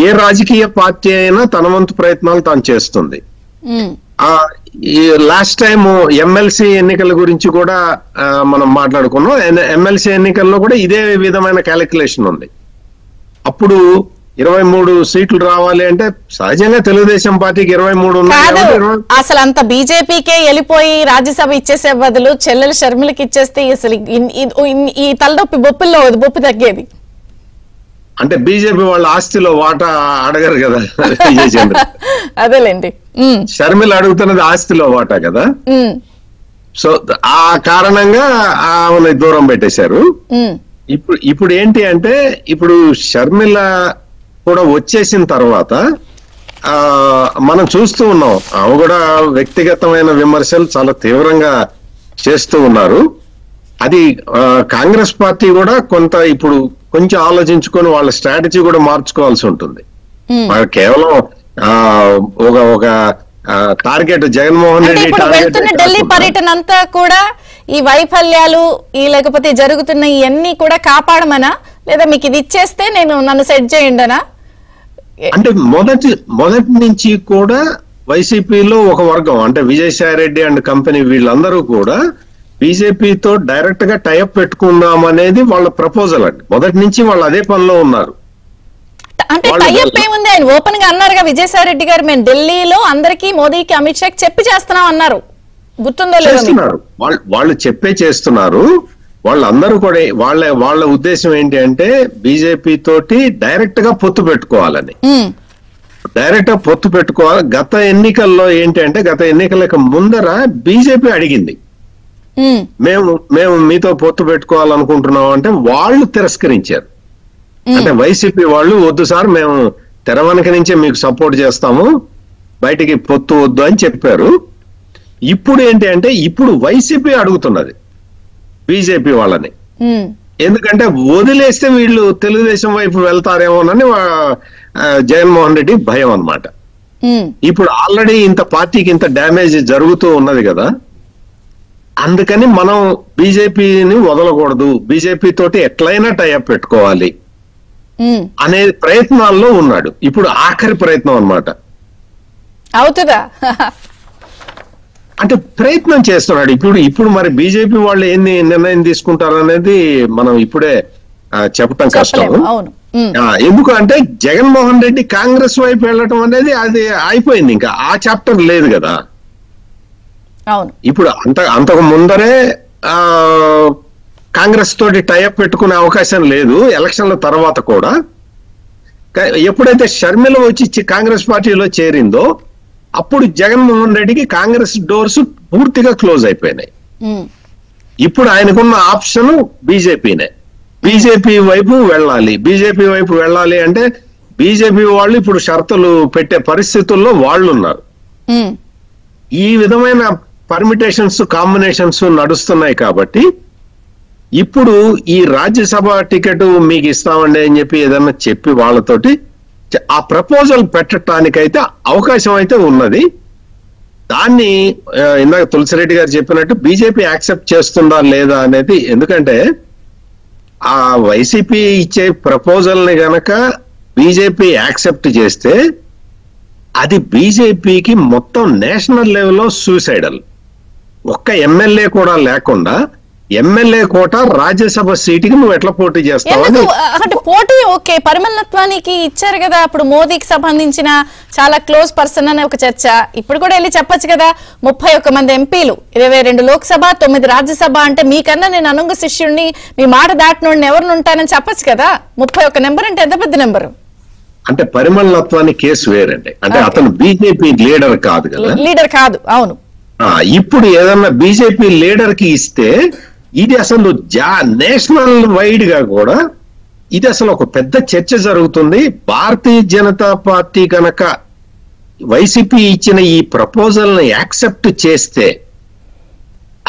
ఏ రాజకీయ పార్టీ అయినా తన వంతు ప్రయత్నాలు తాను చేస్తుంది. ఈ లాస్ట్ టైం ఎమ్మెల్సీ ఎన్నికల గురించి కూడా మనం మాట్లాడుకున్నాం. ఎమ్మెల్సీ ఎన్నికల్లో కూడా ఇదే విధమైన క్యాలిక్యులేషన్ ఉంది. అప్పుడు 23 సీట్లు రావాలి అంటే సహజంగా తెలుగుదేశం పార్టీకి 23 ఉన్నాయి.
అసలు అంత బీజేపీకే వెళ్ళిపోయి రాజ్యసభ ఇచ్చేసే బదులు చెల్లెలు షర్మిలకి ఇచ్చేస్తే అసలు ఈ తలనొప్పి బొప్పి తగ్గేది.
అంటే బీజేపీ వాళ్ళ ఆస్తిలో వాటా అడగరు కదా విజయచంద్ర.
అదేలేండి,
షర్మిల అడుగుతున్నది ఆస్తిలో వాటా కదా. సో ఆ కారణంగా ఆమెను దూరం పెట్టేశారు. ఇప్పుడు ఏంటి అంటే, ఇప్పుడు షర్మిల కూడా వచ్చేసిన తర్వాత మనం చూస్తూ ఉన్నాం, ఆమె కూడా వ్యక్తిగతమైన విమర్శలు చాలా తీవ్రంగా చేస్తూ ఉన్నారు. అది కాంగ్రెస్ పార్టీ కూడా ఇప్పుడు కొంచెం ఆలోచించుకొని వాళ్ళ స్ట్రాటజీ కూడా మార్చుకోవాల్సి ఉంటుంది. కేవలం ఒక టార్గెట్ జగన్మోహన్ రెడ్డి
ఢిల్లీ పర్యటన అంతా కూడా ఈ వైఫల్యాలు లేకపోతే జరుగుతున్న ఇవన్నీ కూడా కాపాడమనా, లేదా మీకు ఇది ఇచ్చేస్తే నన్ను సెట్ చేయండినా?
అంటే మొదటి నుంచి కూడా వైసీపీలో ఒక వర్గం, అంటే విజయసాయి రెడ్డి అండ్ కంపెనీ వీళ్ళందరూ కూడా బీజేపీతో డైరెక్ట్ గా టైఅప్ పెట్టుకుందాం అనేది వాళ్ళ ప్రపోజల్ అండి. మొదటి నుంచి వాళ్ళు అదే పనిలో ఉన్నారు.
అంటే టైఅప్ ఏముంది, ఆయన ఓపెన్ గా అన్నారుగా విజయసాయి రెడ్డి గారు, మేము ఢిల్లీలో అందరికీ మోదీకి అమిత్ షాకి చెప్పి చేస్తున్నాం అన్నారు, గుర్తుందో లేదో?
వాళ్ళు చెప్పే చేస్తున్నారు. వాళ్ళందరూ కూడా వాళ్ళ ఉద్దేశం ఏంటి అంటే బీజేపీ తోటి డైరెక్ట్ గా పొత్తు పెట్టుకోవాలని, డైరెక్ట్ గా పొత్తు పెట్టుకోవాలి. గత ఎన్నికల్లో ఏంటి అంటే, గత ఎన్నికలకు ముందర బీజేపీ అడిగింది, మేము మీతో పొత్తు పెట్టుకోవాలనుకుంటున్నాం అంటే వాళ్ళు తిరస్కరించారు. అంటే వైసీపీ వాళ్ళు, వద్దు సార్, మేము తెరవనక నుంచే మీకు సపోర్ట్ చేస్తాము, బయటికి పొత్తు వద్దు అని చెప్పారు. ఇప్పుడు ఏంటి అంటే, ఇప్పుడు వైసీపీ అడుగుతున్నది బీజేపీ వాళ్ళని. ఎందుకంటే వదిలేస్తే వీళ్ళు తెలుగుదేశం వైపు వెళ్తారేమోనని జగన్మోహన్ రెడ్డి భయం అన్నమాట. ఇప్పుడు ఆల్రెడీ ఇంత పార్టీకి ఇంత డ్యామేజ్ జరుగుతూ ఉన్నది కదా, అందుకని మనం బీజేపీని వదలకూడదు, బీజేపీ తోటి ఎట్లయినా టైఅప్ పెట్టుకోవాలి అనే ప్రయత్నాల్లో ఉన్నాడు. ఇప్పుడు ఆఖరి ప్రయత్నం అన్నమాట.
అవుతుందా?
అంటే ప్రయత్నం చేస్తున్నాడు. ఇప్పుడు మరి బీజేపీ వాళ్ళు ఏంది నిర్ణయం తీసుకుంటారు అనేది మనం ఇప్పుడే చెప్పటం కష్టం. ఎందుకు అంటే జగన్మోహన్ రెడ్డి కాంగ్రెస్ వైపు వెళ్ళటం అనేది అది అయిపోయింది, ఇంకా ఆ చాప్టర్ లేదు కదా. ఇప్పుడు అంతకు ముందరే కాంగ్రెస్ తోటి టైఅప్ పెట్టుకునే అవకాశం లేదు ఎలక్షన్ల తర్వాత కూడా. ఎప్పుడైతే షర్మిల వచ్చి కాంగ్రెస్ పార్టీలో చేరిందో అప్పుడు జగన్మోహన్ రెడ్డికి కాంగ్రెస్ డోర్స్ పూర్తిగా క్లోజ్ అయిపోయినాయి. ఇప్పుడు ఆయనకున్న ఆప్షన్ బీజేపీనే. బీజేపీ వైపు వెళ్ళాలి అంటే బీజేపీ వాళ్ళు ఇప్పుడు షరతులు పెట్టే పరిస్థితుల్లో వాళ్ళు ఉన్నారు. ఈ విధమైన పర్మిటేషన్స్, కాంబినేషన్స్ నడుస్తున్నాయి. కాబట్టి ఇప్పుడు ఈ రాజ్యసభ టికెట్ మీకు ఇస్తామండి అని చెప్పి ఏదన్నా చెప్పి వాళ్ళతోటి ఆ ప్రపోజల్ పెట్టడానికైతే అవకాశం అయితే ఉన్నది. దాన్ని ఇందాక తులసిరెడ్డి గారు చెప్పినట్టు బీజేపీ యాక్సెప్ట్ చేస్తుందా లేదా అనేది, ఎందుకంటే ఆ వైసీపీ ఇచ్చే ప్రపోజల్ ని గనక బీజేపీ యాక్సెప్ట్ చేస్తే అది బీజేపీకి మొత్తం నేషనల్ లెవెల్లో సూసైడల్. ఒక్క ఎమ్మెల్యే కూడా లేకుండా ఎమ్మెల్యే కోట రాజ్యసభ సీటుకి నువ్వు ఎట్లా పోటీ చేస్తావు?
అంటే పోటీ ఓకే, పరిమళత్వానికి ఇచ్చారు కదా, అప్పుడు మోదీకి సంబంధించిన చాలా క్లోజ్ పర్సన్ అనే ఒక చర్చ. ఇప్పుడు కూడా వెళ్ళి చెప్పొచ్చు కదా, 31 మంది ఎంపీలు, 22 లోక్సభ, 9 రాజ్యసభ అంటే మీకన్నా నేను అనుంగ శిష్యుడిని, మీ మాట దాటినోడిని ఎవరిని ఉంటానని చెప్పొచ్చు కదా. 31 నెంబర్ అంటే ఎంత పెద్ద నెంబరు.
అంటే పరిమళత్వాన్ని కేసు వేరండి, అంటే అతను బీజేపీ లీడర్ కాదు కదా,
లీడర్ కాదు. అవును.
ఇప్పుడు ఏదన్నా బీజేపీ లీడర్ కి ఇస్తే ఇది అసలు నేషనల్ వైడ్ గా కూడా ఇది అసలు ఒక పెద్ద చర్చ జరుగుతుంది. భారతీయ జనతా పార్టీ కనుక వైసీపీ ఇచ్చిన ఈ ప్రపోజల్ ని యాక్సెప్ట్ చేస్తే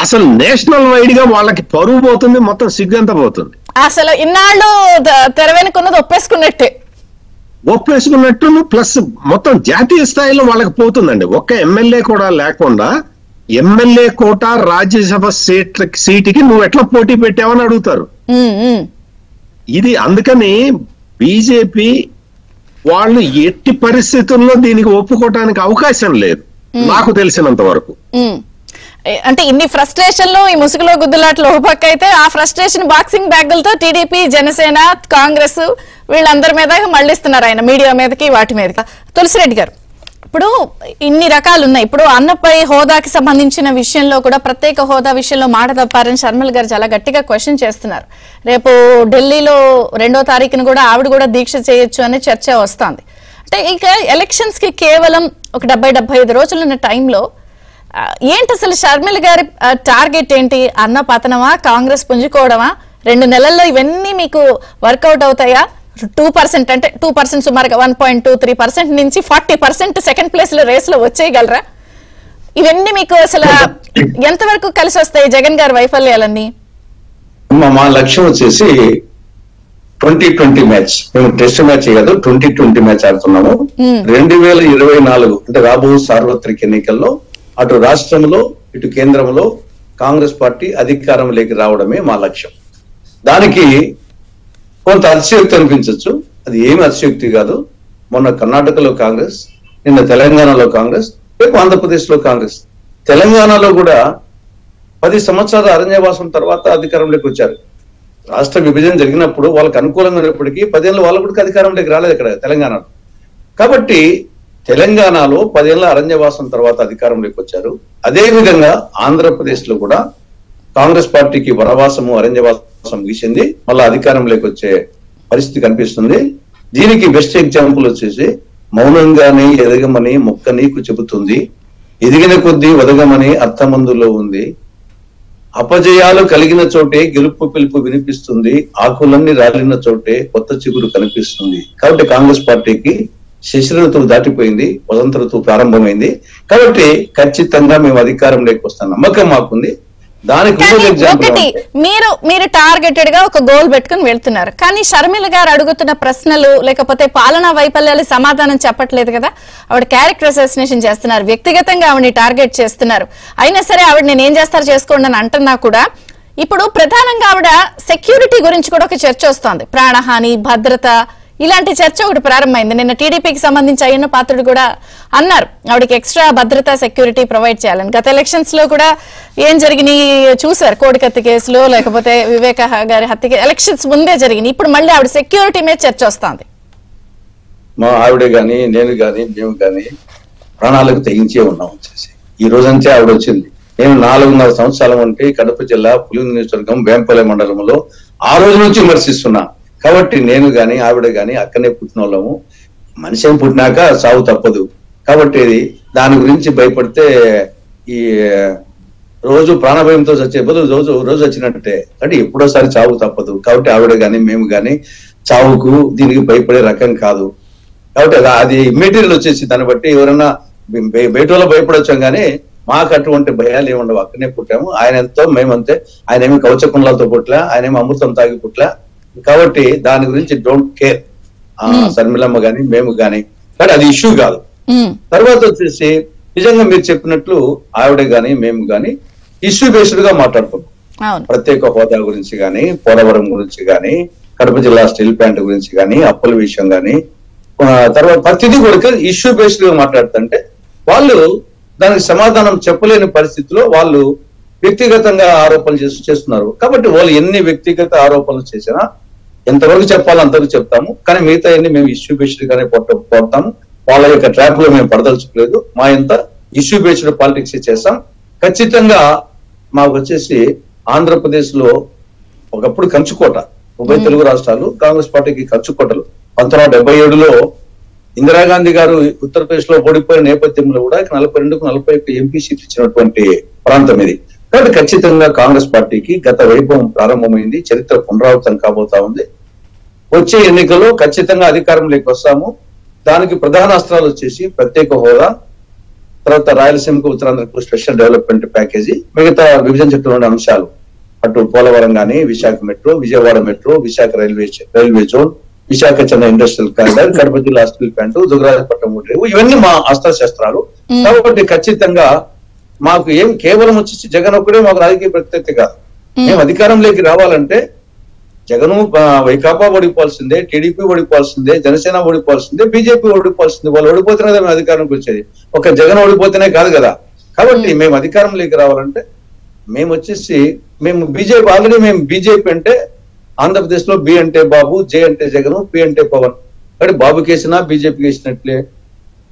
అసలు నేషనల్ వైడ్ గా వాళ్ళకి పరువు పోతుంది, మొత్తం సిగ్గంతా పోతుంది.
అసలు ఇన్నాళ్ళు తెరవెనుకున్నది
ఒప్పేసుకున్నట్టు ప్లస్ మొత్తం జాతీయ స్థాయిలో వాళ్ళకి పోతుందండి. ఒక్క ఎమ్మెల్యే కూడా లేకుండా ఎమ్మెల్యే కోట రాజ్యసభ సీటుకి నువ్వు ఎట్లా పోటీ పెట్టావని అడుగుతారు. ఇది అందుకని బీజేపీ వాళ్ళు ఎట్టి పరిస్థితుల్లో దీనికి ఒప్పుకోవటానికి అవకాశం లేదు నాకు తెలిసినంత వరకు.
అంటే ఇన్ని ఫ్రస్ట్రేషన్లు, ఈ ముసుగులో గుద్దులాట్లు ఒక పక్క అయితే, ఆ ఫ్రస్ట్రేషన్ బాక్సింగ్ బ్యాగులతో టీడీపీ, జనసేన, కాంగ్రెస్ వీళ్ళందరి మీద మళ్ళిస్తున్నారు ఆయన, మీడియా మీదకి వాటి మీదకి. తులసిరెడ్డి గారు, ఇప్పుడు ఇన్ని రకాలు ఉన్నాయి. ఇప్పుడు అన్నపై హోదాకి సంబంధించిన విషయంలో కూడా ప్రత్యేక హోదా విషయంలో మాట తప్పారని షర్మిల గారు చాలా గట్టిగా క్వశ్చన్ చేస్తున్నారు. రేపు ఢిల్లీలో 2వ తారీఖున కూడా ఆవిడ కూడా దీక్ష చేయొచ్చు అనే చర్చ వస్తుంది. అంటే ఇక ఎలక్షన్స్ కి కేవలం ఒక 70-75 రోజులు ఉన్న టైంలో ఏంటి అసలు షర్మిల గారి టార్గెట్ ఏంటి? అన్న పతనమా, కాంగ్రెస్ పుంజుకోవడమా? 2 నెలల్లో ఇవన్నీ మీకు వర్కౌట్ అవుతాయా? 2% అంటే 2% సుమారుగా 1.23% నుంచి 40% సెకండ్ ప్లేస్ లో రేస్ లో వచ్చేయగలరా? ఇవన్నీ మీకు అసలు ఎంతవరకు కలిసి వస్తాయి జగన్ గారి వైఫల్యాలన్నీ?
మా లక్ష్యం వచ్చేసి 2020 మ్యాచ్, మేము టెస్ట్ మ్యాచ్ కాదు 2020 మ్యాచ్ ఆడుతున్నాము. 2024 అంటే రాబో సార్వత్రిక ఎన్నికల్లో అటు రాష్ట్రంలో ఇటు కేంద్రంలో కాంగ్రెస్ పార్టీ అధికారంలోకి రావడమే మా లక్ష్యం. దానికి కొంత అతిశయోక్తి అనిపించవచ్చు, అది ఏమి అతిశయోక్తి కాదు. మొన్న కర్ణాటకలో కాంగ్రెస్, నిన్న తెలంగాణలో కాంగ్రెస్, రేపు ఆంధ్రప్రదేశ్ లో కాంగ్రెస్. తెలంగాణలో కూడా 10 సంవత్సరాల అరణ్యవాసం తర్వాత అధికారంలోకి వచ్చారు. రాష్ట్ర విభజన జరిగినప్పుడు వాళ్ళకి అనుకూలంగా ఉన్నప్పటికీ 10 ఏళ్ళు వాళ్ళ కూడా అధికారంలోకి రాలేదు ఇక్కడ తెలంగాణలో. కాబట్టి తెలంగాణలో 10 ఏళ్ల అరణ్యవాసం తర్వాత అధికారంలోకి వచ్చారు. అదే విధంగా ఆంధ్రప్రదేశ్ లో కూడా కాంగ్రెస్ పార్టీకి వనవాసము అరణ్యవాసం గీసింది, మళ్ళీ అధికారంలోకి వచ్చే పరిస్థితి కనిపిస్తుంది. దీనికి బెస్ట్ ఎగ్జాంపుల్ వచ్చేసి మౌనంగానే ఎదగమని మొక్క నీకు చెబుతుంది, ఎదిగిన కొద్దీ వదగమని అర్థమందులో ఉంది, అపజయాలు కలిగిన చోటే గెలుపు పిలుపు వినిపిస్తుంది, ఆకులన్నీ రాలిన చోటే కొత్త చిగురు కనిపిస్తుంది. కాబట్టి కాంగ్రెస్ పార్టీకి శిశిర ఋతువు దాటిపోయింది, వసంత ఋతువు ప్రారంభమైంది. కాబట్టి ఖచ్చితంగా మేము అధికారంలోకి వస్తాం నమ్మకం మాకుంది. దానికి
ఒకటి మీరు టార్గెటెడ్ గా ఒక గోల్ పెట్టుకుని వెళ్తున్నారు, కానీ షర్మిల గారు అడుగుతున్న ప్రశ్నలు లేకపోతే పాలనా వైఫల్యాలు సమాధానం చెప్పట్లేదు కదా. ఆవిడ క్యారెక్టర్ అసాసినేషన్ చేస్తున్నారు, వ్యక్తిగతంగా ఆవిడని టార్గెట్ చేస్తున్నారు. అయినా సరే ఆవిడ నేను ఏం చేస్తారు చేసుకోండి అని అంటున్నా కూడా ఇప్పుడు ప్రధానంగా ఆవిడ సెక్యూరిటీ గురించి కూడా ఒక చర్చ వస్తోంది. ప్రాణహాని, భద్రత, ఇలాంటి చర్చ ఒకటి ప్రారంభమైంది. నిన్న టీడీపీకి సంబంధించి అయ్యన్న పాత్రుడు కూడా అన్నారు ఆవిడకి ఎక్స్ట్రా భద్రత, సెక్యూరిటీ ప్రొవైడ్ చేయాలని. గత ఎలక్షన్స్ లో కూడా ఏం జరిగినాయి చూసారు, కోడికత్తి కేసులో లేకపోతే వివేక గారి హత్య ఎలక్షన్స్ ముందే జరిగినాయి. ఇప్పుడు మళ్ళీ ఆవిడ సెక్యూరిటీ మీద చర్చ వస్తుంది.
మా ఆవిడ గాని నేను గాని మేము గాని ప్రాణాలకు తెగించే ఉన్నాం. వచ్చేసి ఈ రోజంటే ఆవిడ వచ్చింది. నేను 4.5 సంవత్సరాల వంటి కడప జిల్లా పులివెందుల నియోజకవర్గం వేంపల్లె మండలంలో ఆ రోజు నుంచి విమర్శిస్తున్నా. కాబట్టి నేను గాని ఆవిడ గాని అక్కనే పుట్టిన వాళ్ళము. మనిషి పుట్టినాక సావు తప్పదు. కాబట్టి దాని గురించి భయపడితే ఈ రోజు ప్రాణభయంతో చచ్చే బదులు రోజు వచ్చినట్టే. అంటే ఎప్పుడోసారి చావు తప్పదు. కాబట్టి ఆవిడ గాని మేము గాని చావుకు దీనికి భయపడే రకం కాదు. కాబట్టి అది మెటీరియల్ వచ్చేసి దాన్ని బట్టి ఎవరైనా బయట వాళ్ళు భయపడొచ్చాం కానీ మాకు అటువంటి భయాలు ఏమి ఉండవు, అక్కడనే పుట్టాము. ఆయన ఎంతో మేమంతే. ఆయన ఏమి కవచకుండాలతో పుట్లా, ఆయన ఏమి అమృతం తాగి పుట్లా. కాబట్టి దాని గురించి డోంట్ కేర్ శర్మిలమ్మ గాని మేము గాని. కానీ అది ఇష్యూ కాదు. తర్వాత వచ్చేసి నిజంగా మీరు చెప్పినట్లు ఆవిడ గాని మేము గాని ఇష్యూ బేస్డ్ గా మాట్లాడుకున్నాం. ప్రత్యేక హోదా గురించి గాని, పోలవరం గురించి గాని, కడప జిల్లా స్టీల్ ప్లాంట్ గురించి గాని, అప్పుల విషయం గాని, తర్వాత ప్రతిదీ కూడా ఇష్యూ బేస్డ్ గా మాట్లాడుతుంటే వాళ్ళు దానికి సమాధానం చెప్పలేని పరిస్థితిలో వాళ్ళు వ్యక్తిగతంగా ఆరోపణలు చేస్తున్నారు. కాబట్టి వాళ్ళు ఎన్ని వ్యక్తిగత ఆరోపణలు చేసినా ఎంతవరకు చెప్పాలో అంతవరకు చెప్తాము. కానీ మిగతా అన్ని మేము ఇష్యూ బేస్డ్ గానే పోతాము. వాళ్ళ యొక్క ట్రాప్ లో మేము పడదలుచుకోలేదు. మా ఎంత ఇష్యూ బేస్డ్ పాలిటిక్స్ చేస్తాం. ఖచ్చితంగా మాకు వచ్చేసి ఆంధ్రప్రదేశ్ లో ఒకప్పుడు కంచుకోట, ఉభయ తెలుగు రాష్ట్రాలు కాంగ్రెస్ పార్టీకి కంచుకోటలు. 1977లో ఇందిరాగాంధీ గారు ఉత్తరప్రదేశ్ లో ఓడిపోయిన నేపథ్యంలో కూడా 42కు 41 ఎంపీ సీట్లు ఇచ్చినటువంటి ప్రాంతం ఇది. కాబట్టి ఖచ్చితంగా కాంగ్రెస్ పార్టీకి గత వైభవం ప్రారంభమైంది, చరిత్ర పునరావృతం కాబోతా ఉంది. వచ్చే ఎన్నికల్లో ఖచ్చితంగా అధికారంలోకి వస్తాము. దానికి ప్రధాన అస్త్రాలు వచ్చేసి ప్రత్యేక హోదా, తర్వాత రాయలసీమకు ఉత్తరాంధ్రకు స్పెషల్ డెవలప్మెంట్ ప్యాకేజీ, మిగతా విభజన చట్టంలోని అంశాలు, అటు పోలవరం గానీ, Visakha metro, Vijayawada metro, Visakha railway zone, Visakha Chennai industrial corridor, Kadapa జిల్లా స్టీల్ ప్లాంట్, దుగ్గరాజపట్నం రేవు, ఇవన్నీ మా అస్త్రశస్త్రాలు. కాబట్టి ఖచ్చితంగా మాకు ఏం కేవలం వచ్చేసి జగన్ ఒక్కడే మాకు రాజకీయ ప్రత్యర్థి కాదు. మేము అధికారంలోకి రావాలంటే జగన్ వైకాపా ఓడిపోవాల్సిందే, టీడీపీ ఓడిపోవాల్సిందే, జనసేన ఓడిపోవాల్సిందే, బీజేపీ ఓడిపోవాల్సిందే. వాళ్ళు ఓడిపోతేనే కదా మేము అధికారంకి వచ్చేది, ఒక జగన్ ఓడిపోతేనే కాదు కదా. కాబట్టి మేము అధికారంలోకి రావాలంటే మేము వచ్చేసి బీజేపీ ఆల్రెడీ మేము బీజేపీ అంటే ఆంధ్రప్రదేశ్ లో బి అంటే బాబు, జే అంటే జగన్, పి అంటే పవన్. కాబట్టి బాబు కేసినా బీజేపీకి వేసినట్లే,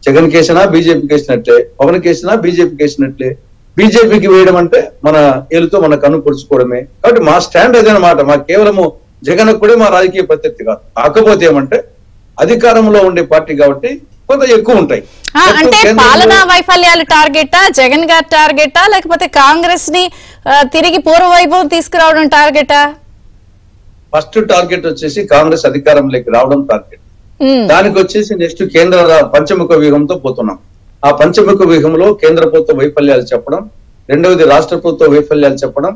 జగన్ కేసినా బీజేపీకి వేసినట్లే, పవన్ కేసినా బీజేపీకి వేసినట్లే. బీజేపీకి వేయడం అంటే మన ఏలుతో మన కన్ను పొడుచుకోవడమే. కాబట్టి మా స్టాండ్ అదేనమాట. మా కేవలము జగన్ కూడా మా రాజకీయ ప్రత్యర్థి కాదు. కాకపోతే ఏమంటే అధికారంలో ఉండే పార్టీ కాబట్టి కొంత ఎక్కువ ఉంటాయి.
అంటే పాలనా వైఫల్యాలు టార్గెటా, జగన్ గారి టార్గెటా, లేకపోతే కాంగ్రెస్ ని తిరిగి పూర్వ వైభవం తీసుకురావడం టార్గెటా?
ఫస్ట్ టార్గెట్ వచ్చేసి కాంగ్రెస్ అధికారంలోకి రావడం టార్గెట్. దానికి వచ్చేసి నెక్స్ట్ కేంద్ర పంచముఖ వ్యూహంతో పోతున్నాం. ఆ పంచముఖ వ్యూహంలో కేంద్ర ప్రభుత్వ వైఫల్యాలు చెప్పడం, రెండవది రాష్ట్ర ప్రభుత్వ వైఫల్యాలు చెప్పడం,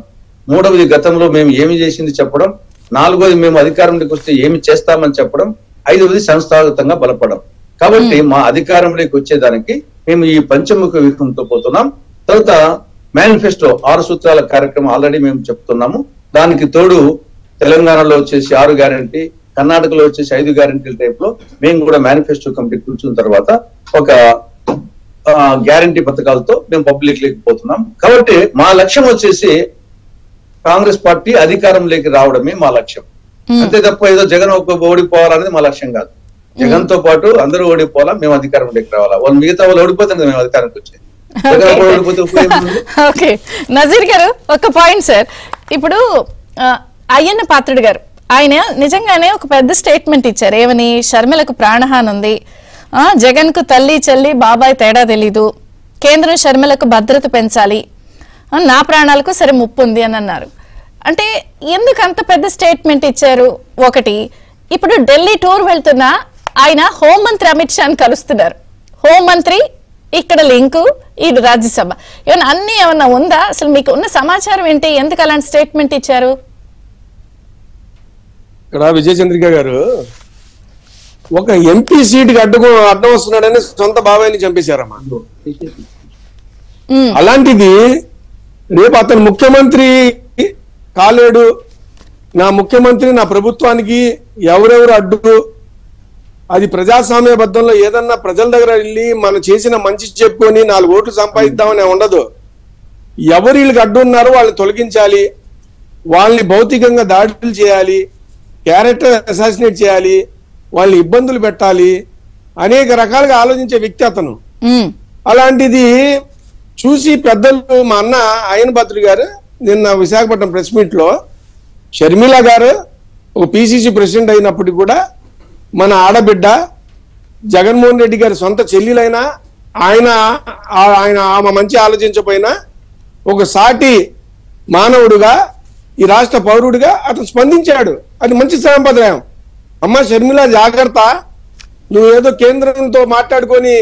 మూడవది గతంలో మేము ఏమి చేసింది చెప్పడం, నాలుగవది మేము అధికారంలోకి వస్తే ఏమి చేస్తామని చెప్పడం, ఐదవది సంస్థాగతంగా బలపడడం. కాబట్టి మా అధికారంలోకి వచ్చేదానికి మేము ఈ పంచముఖ వ్యూహంతో పోతున్నాం. తర్వాత మేనిఫెస్టో 6 సూత్రాల కార్యక్రమం ఆల్రెడీ మేము చెప్తున్నాము. దానికి తోడు తెలంగాణలో వచ్చేసి 6 గ్యారంటీ, కర్ణాటకలో వచ్చేసి 5 గ్యారంటీల టైప్ లో మేము కూడా మేనిఫెస్టో కమిటీ కూర్చున్న తర్వాత ఒక గ్యారంటీ పథకాలతో మేము పబ్లిక్ లేకపోతున్నాం. కాబట్టి మా లక్ష్యం వచ్చేసి కాంగ్రెస్ పార్టీ అధికారంలోకి రావడమే మా లక్ష్యం. అంతే తప్ప ఏదో జగన్ ఓడిపోవాలనేది మా లక్ష్యం కాదు. జగన్ తో పాటు అందరూ ఓడిపోవాలా, మేము అధికారంలోకి రావాలా. వాళ్ళు మిగతా వాళ్ళు ఓడిపోతే మేము అధికారానికి వచ్చేది.
ఓకే, నజీర్ గారు ఒక పాయింట్ సార్. ఇప్పుడు అయ్యన్న పాత్రుడు గారు ఆయన నిజంగానే ఒక పెద్ద స్టేట్మెంట్ ఇచ్చారు. ఏమని? షర్మిలకు ప్రాణహాని ఉంది, జగన్ కు తల్లి చెల్లి బాబాయ్ తేడా తెలీదు, కేంద్రం షర్మిలకు భద్రత పెంచాలి, నా ప్రాణాలకు సరే ముప్పు ఉంది అని అన్నారు. అంటే ఎందుకు అంత పెద్ద స్టేట్మెంట్ ఇచ్చారు? ఒకటి, ఇప్పుడు ఢిల్లీ టూర్ వెళ్తున్నా ఆయన హోంమంత్రి అమిత్ షాని కలుస్తున్నారు. హోంమంత్రి ఇక్కడ లింకు, ఇది రాజ్యసభ, ఏమన్నా అన్ని ఏమన్నా ఉందా? అసలు మీకు ఉన్న సమాచారం ఏంటి? ఎందుకు అలాంటి స్టేట్మెంట్ ఇచ్చారు?
ఇక్కడ విజయచంద్రిక గారు ఒక ఎంపీ సీటుకి అడ్డం వస్తున్నాడని సొంత బాబాయిని చంపేశారమ్మా. అలాంటిది రేపు అతను ముఖ్యమంత్రి కాలేడు, నా ముఖ్యమంత్రి నా ప్రభుత్వానికి ఎవరెవరు అడ్డు, అది ప్రజాస్వామ్యబద్ధంలో ఏదన్నా ప్రజల దగ్గర వెళ్ళి మనం చేసిన మంచి చెప్పుకొని 4 ఓట్లు సంపాదిద్దామని ఉండదు. ఎవరు వీళ్ళకి అడ్డు ఉన్నారో వాళ్ళని తొలగించాలి, వాళ్ళని భౌతికంగా దాడులు చేయాలి, క్యారెక్టర్ అసాసినేట్ చేయాలి, వాళ్ళని ఇబ్బందులు పెట్టాలి, అనేక రకాలుగా ఆలోచించే వ్యక్తి అతను. అలాంటిది చూసి పెద్దలు మా అన్న అయ్యన్ భద్రుడు గారు నిన్న విశాఖపట్నం ప్రెస్ మీట్ లో షర్మిల గారు ఒక పిసిసి ప్రెసిడెంట్ అయినప్పటికీ కూడా మన ఆడబిడ్డ జగన్మోహన్ రెడ్డి గారి సొంత చెల్లెలైనా ఆయన ఆమె మంచి ఆలోచించకపోయినా ఒక సాటి మానవుడుగా ఈ రాష్ట్ర పౌరుడిగా అతను స్పందించాడు. అది మంచి సంప్రదాయం. అమ్మ షర్మిల జాగ్రత్త, నువ్వేదో కేంద్రంతో మాట్లాడుకొని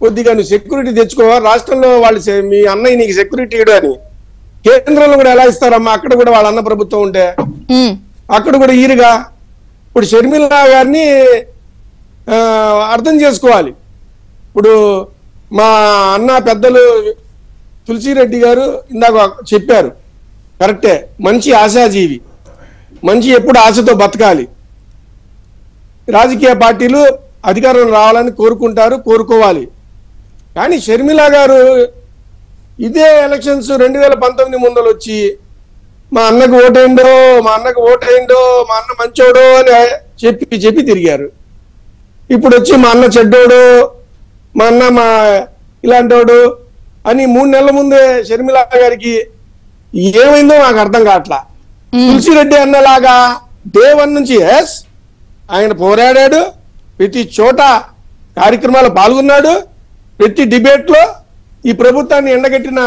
కొద్దిగా నువ్వు సెక్యూరిటీ తెచ్చుకో, రాష్ట్రంలో వాళ్ళు మీ అన్నయ్య నీకు సెక్యూరిటీ ఇవ్వడు అని. కేంద్రంలో కూడా ఎలా ఇస్తారమ్మా? అక్కడ కూడా వాళ్ళ అన్న ప్రభుత్వం ఉంటే అక్కడ కూడా ఈరుగా. ఇప్పుడు షర్మిల గారిని అర్థం చేసుకోవాలి. ఇప్పుడు మా అన్న పెద్దలు తులసిరెడ్డి గారు ఇందాక చెప్పారు, కరెక్టే. మంచి ఆశాజీవి, మంచి ఎప్పుడు ఆశతో బతకాలి. రాజకీయ పార్టీలు అధికారం రావాలని కోరుకుంటారు, కోరుకోవాలి. కానీ షర్మిల గారు ఇదే ఎలక్షన్స్ 2019 ముందలు వచ్చి మా అన్నకు ఓటేయండో, మా అన్నకు ఓటేయండో, మా అన్న మంచోడో అని చెప్పి తిరిగారు. ఇప్పుడు వచ్చి మా అన్న చెడ్డోడు, మా అన్న మా ఇలాంటోడు అని 3 నెలల ముందే షర్మిల గారికి ఏమైందో నాకు అర్థం కావట్లా. తులసిరెడ్డి అన్నలాగా డే 1 నుంచి ఎస్ ఆయన పోరాడాడు, ప్రతి చోట కార్యక్రమాలు పాల్గొన్నాడు, ప్రతి డిబేట్ లో ఈ ప్రభుత్వాన్ని ఎండగట్టిన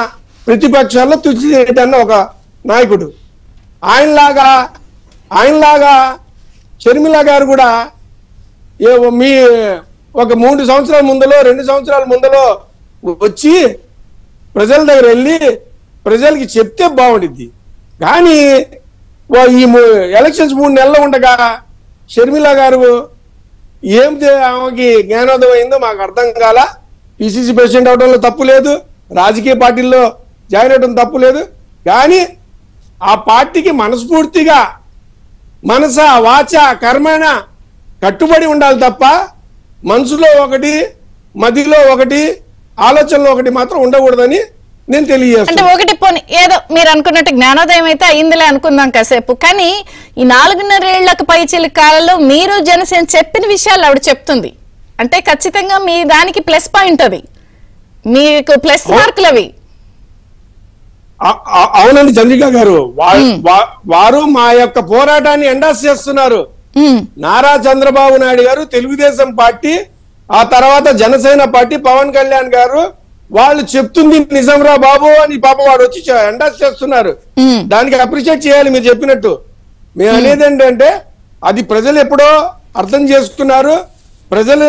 ప్రతిపక్షాల్లో తులసిరెడ్డి అన్న ఒక నాయకుడు. ఆయనలాగా షర్మిల గారు కూడా మీ ఒక 3 సంవత్సరాల ముందలో 2 సంవత్సరాల ముందలో వచ్చి ప్రజల దగ్గర వెళ్ళి ప్రజలకి చెప్తే బాగుండిద్ది. కానీ ఈ ఎలక్షన్స్ 3 నెలలు ఉండగా షర్మిల గారు ఆమెకి జ్ఞానోదయం అయిందో మాకు అర్థం కాల. పిసిసి ప్రెసిడెంట్ అవడంలో తప్పు లేదు, రాజకీయ పార్టీల్లో జాయిన్ అవడం తప్పు లేదు. కానీ ఆ పార్టీకి మనస్ఫూర్తిగా మనస వాచ కర్మణ కట్టుబడి ఉండాలి తప్ప మనసులో ఒకటి, మదిలో ఒకటి, ఆలోచనలో ఒకటి మాత్రం ఉండకూడదని నేను తెలియజేస్తాను.
అంటే ఒకటి పోనీ ఏదో మీరు అనుకున్నట్టు జ్ఞానోదయం అయితే అయిందిలే అనుకుందాం కాసేపు. కానీ ఈ 4.5 ఏళ్లకు పైచిల కాలంలో మీరు జనసేన చెప్పిన విషయాలు ఆవిడ చెప్తుంది అంటే ఖచ్చితంగా మీ దానికి ప్లస్ పాయింట్, అది మీకు ప్లస్ మార్కులు అవి.
అవునండి చంద్రిక గారు, వారు మా యొక్క పోరాటాన్ని ఎండాస్ చేస్తున్నారు. నారా చంద్రబాబు నాయుడు గారు, తెలుగుదేశం పార్టీ, ఆ తర్వాత జనసేన పార్టీ, పవన్ కళ్యాణ్ గారు వాళ్ళు చెప్తుంది నిజంరా బాబు అని పాప వాడు వచ్చి ఎండాస్ చేస్తున్నారు. దానికి అప్రిషియేట్ చేయాలి మీరు చెప్పినట్టు. మేము అనేది ఏంటంటే అది ప్రజలు ఎప్పుడో అర్థం చేసుకున్నారు. ప్రజలు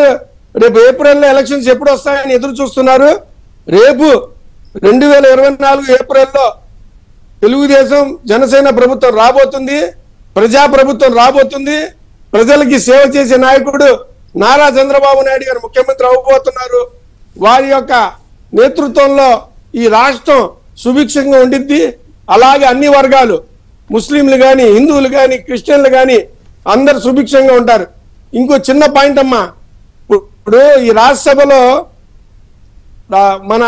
రేపు ఏప్రిల్లో ఎలక్షన్స్ ఎప్పుడు వస్తాయని ఎదురు చూస్తున్నారు. రేపు 2024 ఏప్రిల్లో తెలుగుదేశం జనసేన ప్రభుత్వం రాబోతుంది, ప్రజా ప్రభుత్వం రాబోతుంది. ప్రజలకి సేవ చేసే నాయకుడు నారా చంద్రబాబు నాయుడు గారు ముఖ్యమంత్రి అవ్వబోతున్నారు. వారి యొక్క నేతృత్వంలో ఈ రాష్ట్రం సుభిక్షంగా ఉండిద్ది. అలాగే అన్ని వర్గాలు, ముస్లింలు కానీ, హిందువులు కానీ, క్రిస్టియన్లు కానీ అందరు సుభిక్షంగా ఉంటారు. ఇంకో చిన్న పాయింట్ అమ్మా, ఇప్పుడు ఈ రాజ్యసభలో మన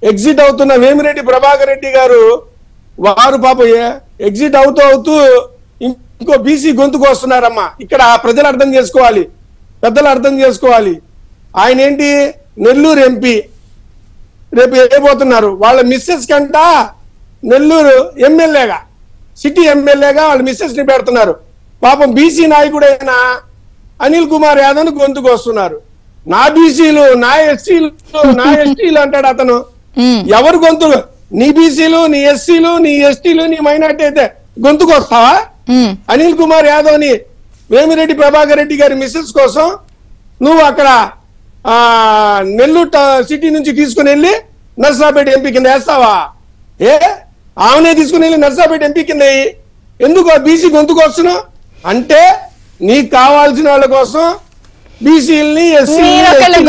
ఎగ్జిట్ అవుతున్న వేమిరెడ్డి ప్రభాకర్ రెడ్డి గారు వారు పాప ఎగ్జిట్ అవుతూ ఇంకో బీసీ గొంతుకు వస్తున్నారమ్మా. ఇక్కడ ప్రజలు అర్థం చేసుకోవాలి, పెద్దలు అర్థం చేసుకోవాలి. ఆయన ఏంటి నెల్లూరు ఎంపీ, రేపు వేయబోతున్నారు. వాళ్ళ మిస్సెస్ కంట నెల్లూరు ఎమ్మెల్యేగా, సిటీ ఎమ్మెల్యేగా వాళ్ళ మిస్సెస్ ని పెడుతున్నారు. పాపం బీసీ నాయకుడైన అనిల్ కుమార్ యాదవ్ గొంతుకు వస్తున్నారు. నా బీసీలు, నా ఎస్సీలు, నా ఎస్టీలు అంటాడు అతను. ఎవరు గొంతు? నీ బీసీలు, నీ ఎస్సీలు, నీ ఎస్టీలు, నీ మైనార్టీ అయితే గొంతుకు వస్తావా? అనిల్ కుమార్ యాదవ్ ని, వేమిరెడ్డి ప్రభాకర్ రెడ్డి గారి మిస్సెస్ కోసం నువ్వు అక్కడ నెల్లూరు సిటీ నుంచి తీసుకుని వెళ్ళి నర్సాపేట ఎంపీ కింద వేస్తావా? ఆమెనే తీసుకుని వెళ్ళి నర్సాపేట ఎంపీ కింద ఎందుకు బీసీ గొంతుకు వస్తున్నావు? అంటే నీకు కావాల్సిన వాళ్ళ కోసం బీసీలని,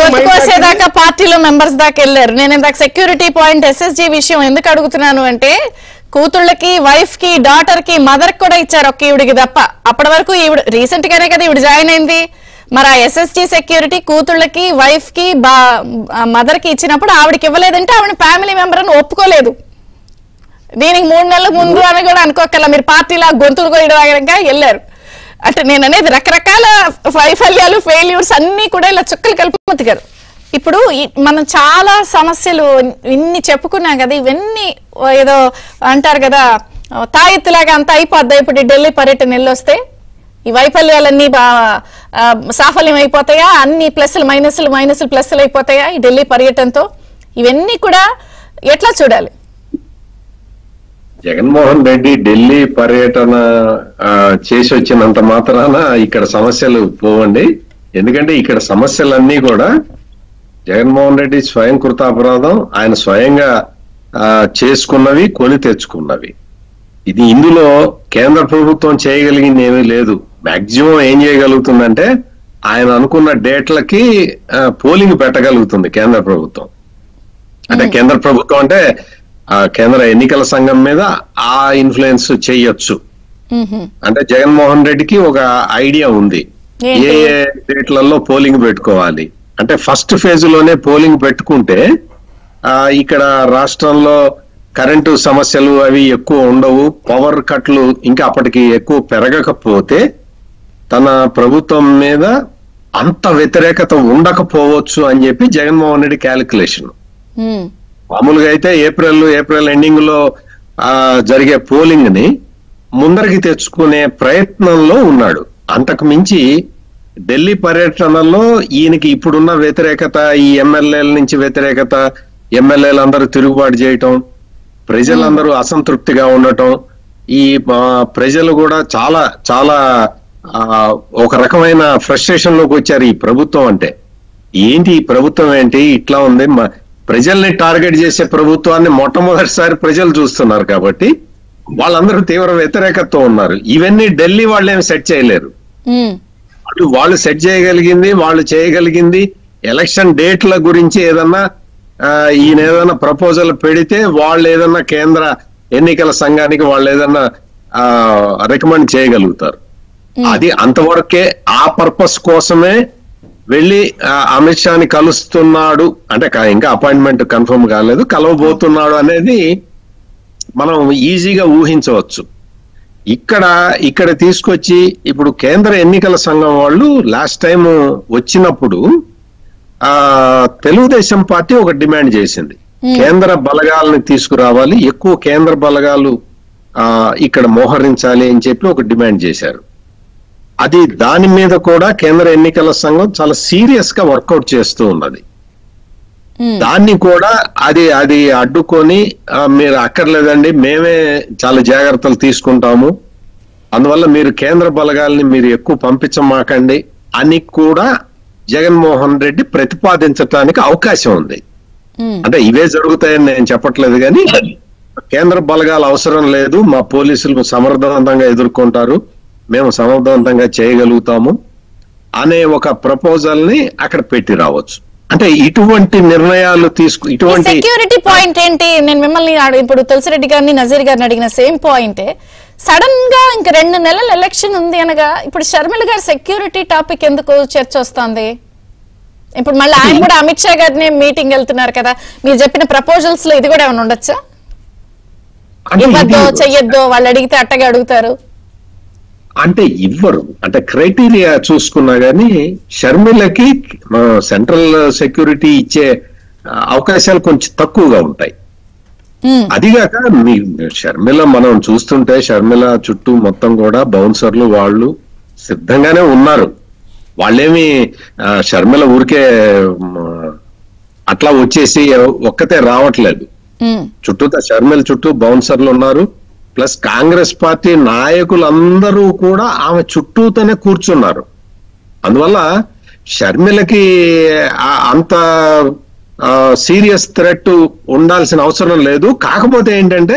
గొంతుకోసేదాకా పార్టీలో మెంబర్స్ దాకా వెళ్ళారు. నేను ఇందాక సెక్యూరిటీ పాయింట్ ఎస్ఎస్జీ విషయం ఎందుకు అడుగుతున్నాను అంటే, కూతుళ్ళకి, వైఫ్ కి, డాటర్ కి, మదర్ కూడా ఇచ్చారు ఒక్క ఈవిడికి తప్ప. అప్పటి వరకు ఈవిడ రీసెంట్ గానే కదా ఈవిడ జాయిన్ అయింది. మరి ఆ ఎస్ఎస్జీ సెక్యూరిటీ కూతుళ్ళకి, వైఫ్ కి, మదర్ కి ఇచ్చినప్పుడు ఆవిడకి ఇవ్వలేదంటే ఆవిడ ఫ్యామిలీ మెంబర్ అని ఒప్పుకోలేదు. దీనికి 3 నెలల ముందు అని కూడా అనుకోకల్లా మీరు పార్టీలా గొంతులు కోయడానికి వెళ్ళారు. అంటే నేను అనేది రకరకాల వైఫల్యాలు, ఫెయిల్యూర్స్ అన్ని కూడా ఇలా చుక్కలు కలుపుమతి గారు. ఇప్పుడు మనం చాలా సమస్యలు ఇన్ని చెప్పుకున్నాం కదా, ఇవన్నీ ఏదో అంటారు కదా తాయెత్తులాగా అంతా అయిపోద్దా ఇప్పుడు ఢిల్లీ పర్యటన వెళ్ళొస్తే? ఈ వైఫల్యాలన్నీ సాఫల్యం అయిపోతాయా? అన్ని ప్లస్లు మైనస్లు ప్లస్లు అయిపోతాయా ఈ ఢిల్లీ పర్యటనతో? ఇవన్నీ కూడా ఎట్లా చూడాలి?
జగన్మోహన్ రెడ్డి ఢిల్లీ పర్యటన చేసి వచ్చినంత మాత్రాన ఇక్కడ సమస్యలు పోవండి. ఎందుకంటే ఇక్కడ సమస్యలన్నీ కూడా జగన్మోహన్ రెడ్డి స్వయం కృత అపరాధం, ఆయన స్వయంగా చేసుకున్నవి, కొని తెచ్చుకున్నవి. ఇందులో కేంద్ర ప్రభుత్వం చేయగలిగింది ఏమీ లేదు. మాక్సిమం ఏం చేయగలుగుతుందంటే ఆయన అనుకున్న డేట్లకి పోలింగ్ పెట్టగలుగుతుంది కేంద్ర ప్రభుత్వం. అంటే కేంద్ర ప్రభుత్వం అంటే కేంద్ర ఎన్నికల సంఘం మీద ఆ ఇన్ఫ్లుయెన్స్ చేయొచ్చు. అంటే జగన్మోహన్ రెడ్డికి ఒక ఐడియా ఉంది ఏ ఏ డేట్లలో పోలింగ్ పెట్టుకోవాలి. అంటే ఫస్ట్ ఫేజ్ లోనే పోలింగ్ పెట్టుకుంటే ఇక్కడ రాష్ట్రంలో కరెంటు సమస్యలు అవి ఎక్కువ ఉండవు, పవర్ కట్లు ఇంకా అప్పటికి ఎక్కువ పెరగకపోతే తన ప్రభుత్వం మీద అంత వ్యతిరేకత ఉండకపోవచ్చు అని చెప్పి జగన్మోహన్ రెడ్డి క్యాలిక్యులేషన్. మామూలుగా అయితే ఏప్రిల్ ఎండింగ్ లో జరిగే పోలింగ్ ని ముందరికి తెచ్చుకునే ప్రయత్నంలో ఉన్నాడు. అంతకు మించి ఢిల్లీ పర్యటనలో ఈయనకి ఇప్పుడున్న వ్యతిరేకత, ఈ ఎమ్మెల్యేల నుంచి వ్యతిరేకత, ఎమ్మెల్యేలందరూ తిరుగుబాటు చేయటం, ప్రజలందరూ అసంతృప్తిగా ఉండటం, ఈ ప్రజలు కూడా చాలా చాలా ఒక రకమైన ఫ్రస్ట్రేషన్ లోకి వచ్చారు. ఈ ప్రభుత్వం అంటే ఏంటి, ఈ ప్రభుత్వం ఏంటి ఇట్లా ఉంది, ప్రజల్ని టార్గెట్ చేసే ప్రభుత్వాన్ని మొట్టమొదటిసారి ప్రజలు చూస్తున్నారు కాబట్టి వాళ్ళందరూ తీవ్ర వ్యతిరేకతతో ఉన్నారు. ఇవన్నీ ఢిల్లీ వాళ్ళు ఏమి సెట్ చేయలేరు. వాళ్ళు సెట్ చేయగలిగింది, వాళ్ళు చేయగలిగింది ఎలక్షన్ డేట్ల గురించి ఏదన్నా ఈయన ఏదన్నా ప్రపోజల్ పెడితే వాళ్ళు ఏదన్నా కేంద్ర ఎన్నికల సంఘానికి వాళ్ళు ఏదన్నా రికమెండ్ చేయగలుగుతారు. అది అంతవరకే. ఆ పర్పస్ కోసమే వెళ్ళి అమిత్ షాని కలుస్తున్నాడు. అంటే ఇంకా అపాయింట్మెంట్ కన్ఫర్మ్ కాలేదు, కలవబోతున్నాడు అనేది మనం ఈజీగా ఊహించవచ్చు. ఇక్కడ తీసుకొచ్చి ఇప్పుడు కేంద్ర ఎన్నికల సంఘం వాళ్ళు లాస్ట్ టైం వచ్చినప్పుడు తెలుగుదేశం పార్టీ ఒక డిమాండ్ చేసింది, కేంద్ర బలగాలను తీసుకురావాలి, ఎక్కువ కేంద్ర బలగాలు ఇక్కడ మోహరించాలి అని చెప్పి ఒక డిమాండ్ చేశారు. దాని మీద కూడా కేంద్ర ఎన్నికల సంఘం చాలా సీరియస్ గా వర్కౌట్ చేస్తూ ఉన్నది. దాన్ని కూడా అది అడ్డుకొని మీరు అక్కర్లేదండి, మేమే చాలా జాగ్రత్తలు తీసుకుంటాము, అందువల్ల మీరు కేంద్ర బలగాల్ని మీరు ఎక్కువ పంపించమాకండి అని కూడా జగన్మోహన్ రెడ్డి ప్రతిపాదించడానికి అవకాశం ఉంది. అంటే ఇవే జరుగుతాయని నేను చెప్పట్లేదు, కానీ కేంద్ర బలగాలు అవసరం లేదు, మా పోలీసులు సమర్థవంతంగా ఎదుర్కొంటారు, మేము సమర్థవంతంగా చేయగలుగుతాము అనే ఒక ప్రపోజల్ ని అక్కడ పెట్టి రావచ్చు. అంటే ఇటువంటి నిర్ణయాలు ఇటువంటి
సెక్యూరిటీ పాయింట్ ఏంటి? నేను మిమ్మల్ని ఇప్పుడు తులసిరెడ్డి గారిని, నజీర్ గారిని అడిగిన సేమ్ పాయింటే. సడన్ గా ఇంకా 2 నెలల ఎలక్షన్ ఉంది అనగా ఇప్పుడు షర్మిల గారి సెక్యూరిటీ టాపిక్ ఎందుకు చర్చ వస్తుంది? ఇప్పుడు మళ్ళీ ఆయన కూడా అమిత్ షా గారిని మీటింగ్ వెళ్తున్నారు కదా, మీరు చెప్పిన ప్రపోజల్స్ లో ఇది కూడా ఏమైనా ఉండొచ్చా? ఇవ్వద్దో చెయ్యొద్దో, వాళ్ళు అడిగితే అట్టగా అడుగుతారు
అంటే ఇవ్వరు. అంటే క్రైటీరియా చూసుకున్నా గానీ షర్మిలకి సెంట్రల్ సెక్యూరిటీ ఇచ్చే అవకాశాలు కొంచెం తక్కువగా ఉంటాయి. అదిగాక మీ షర్మిల మనం చూస్తుంటే షర్మిల చుట్టూ మొత్తం కూడా బౌన్సర్లు వాళ్ళు సిద్ధంగానే ఉన్నారు. వాళ్ళేమి షర్మిల ఊరికే అట్లా వచ్చేసి ఒక్కతే రావట్లేదు. షర్మిల చుట్టూ బౌన్సర్లు ఉన్నారు, ప్లస్ కాంగ్రెస్ పార్టీ నాయకులందరూ కూడా ఆమె చుట్టూతోనే కూర్చున్నారు. అందువల్ల షర్మిలకి అంత సీరియస్ థ్రెట్ ఉండాల్సిన అవసరం లేదు. కాకపోతే ఏంటంటే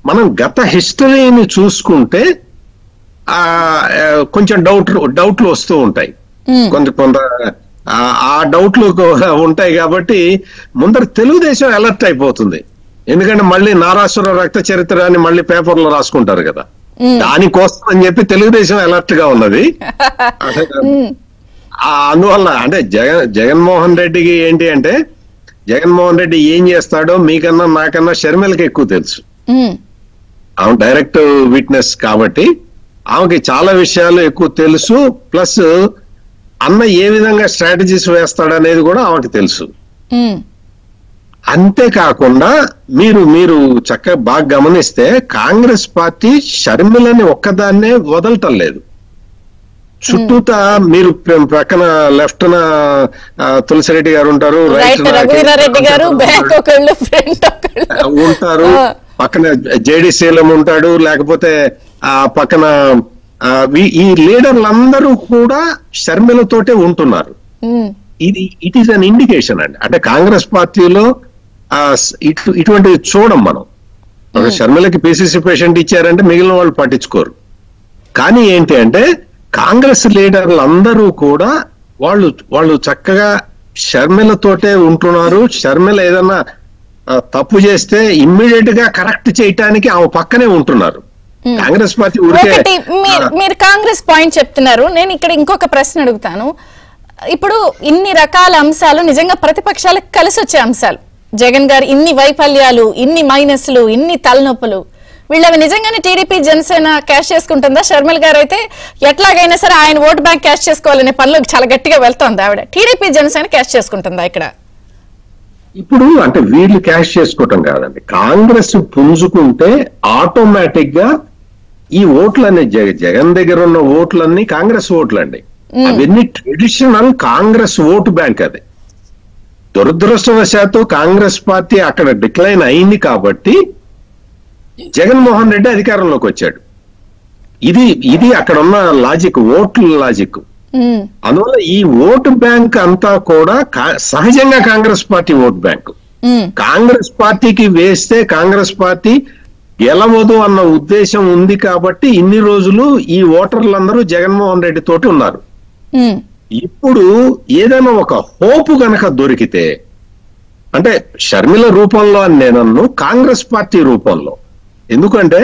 మనం గత హిస్టరీని చూసుకుంటే కొంచెం డౌట్లు వస్తూ ఉంటాయి, కొంత ఆ డౌట్లు ఉంటాయి. కాబట్టి ముందర తెలుగుదేశం అలర్ట్ అయిపోతుంది. ఎందుకంటే మళ్ళీ నారాసుర రక్త చరిత్ర అని మళ్ళీ పేపర్లో రాసుకుంటారు కదా, దానికోసం అని చెప్పి తెలుగుదేశం అలర్ట్ గా ఉన్నది. అందువల్ల అంటే జగన్మోహన్ రెడ్డికి ఏంటి అంటే జగన్మోహన్ రెడ్డి ఏం చేస్తాడో మీకన్నా నాకన్నా షర్మిలకి ఎక్కువ తెలుసు. ఆమె డైరెక్ట్ విట్నెస్ కాబట్టి ఆమెకి చాలా విషయాలు ఎక్కువ తెలుసు. ప్లస్ అన్న ఏ విధంగా స్ట్రాటజీస్ వేస్తాడనేది కూడా ఆమెకి తెలుసు. అంతేకాకుండా మీరు చక్కగా బాగా గమనిస్తే కాంగ్రెస్ పార్టీ షర్మిలని ఒక్కదాన్నే వదలటం లేదు. చుట్టూతా మీరు పక్కన లెఫ్ట్ తులసిరెడ్డి గారు ఉంటారు, ఉంటారు, పక్కన జేడి శీలం ఉంటాడు, లేకపోతే ఆ పక్కన ఈ లీడర్లందరూ కూడా షర్మిలతోటే ఉంటున్నారు. ఇట్ ఈస్ అన్ ఇండికేషన్ అండి. అంటే కాంగ్రెస్ పార్టీలో ఇటువంటివి చూడం మనం. షర్మిలకి పిసిసి ప్రెసిడెంట్ ఇచ్చారంటే మిగిలిన వాళ్ళు పట్టించుకోరు. కానీ ఏంటి అంటే కాంగ్రెస్ లీడర్లు అందరూ కూడా వాళ్ళు చక్కగా షర్మిలతోటే ఉంటున్నారు. షర్మిల ఏదన్నా తప్పు చేస్తే ఇమ్మీడియట్ గా కరెక్ట్ చేయటానికి ఆమె పక్కనే ఉంటున్నారు. కాంగ్రెస్ పార్టీ
మీరు కాంగ్రెస్ పాయింట్ చెప్తున్నారు. నేను ఇక్కడ ఇంకొక ప్రశ్న అడుగుతాను. ఇప్పుడు ఇన్ని రకాల అంశాలు నిజంగా ప్రతిపక్షాలకు కలిసి వచ్చే అంశాలు. జగన్ గారు ఇన్ని వైఫల్యాలు, ఇన్ని మైనస్లు, ఇన్ని తలనొప్పులు, వీళ్ళవి నిజంగానే టీడీపీ జనసేన క్యాష్ చేసుకుంటుందా? షర్మిల గారు అయితే ఎట్లాగైనా సరే ఆయన ఓటు బ్యాంక్ క్యాష్ చేసుకోవాలనే పనిలోకి చాలా గట్టిగా వెళ్తోంది ఆవిడ. టీడీపీ జనసేన క్యాష్ చేసుకుంటుందా ఇక్కడ?
ఇప్పుడు అంటే వీళ్ళు క్యాష్ చేసుకోవటం కాదండి, కాంగ్రెస్ పుంజుకుంటే ఆటోమేటిక్ గా ఈ ఓట్లన్నీ జగన్ దగ్గర ఉన్న ఓట్లన్నీ కాంగ్రెస్ ఓట్లండి. అవన్నీ ట్రెడిషనల్ కాంగ్రెస్ ఓటు బ్యాంక్. అది దురదృష్టవశాత్తు కాంగ్రెస్ పార్టీ అక్కడ డిక్లైన్ అయింది కాబట్టి జగన్మోహన్ రెడ్డి అధికారంలోకి వచ్చాడు. ఇది అక్కడ ఉన్న లాజిక్, ఓట్ల లాజిక్. అందువల్ల ఈ ఓటు బ్యాంక్ అంతా కూడా సహజంగా Congress party vote bank. Congress పార్టీకి వేస్తే కాంగ్రెస్ పార్టీ గెలవదు అన్న ఉద్దేశం ఉంది కాబట్టి ఇన్ని రోజులు ఈ ఓటర్లందరూ జగన్మోహన్ రెడ్డి తోటి ఉన్నారు. ఇప్పుడు ఏదైనా ఒక హోపు గనక దొరికితే, అంటే షర్మిల రూపంలో అని నేనన్ను, కాంగ్రెస్ పార్టీ రూపంలో, ఎందుకంటే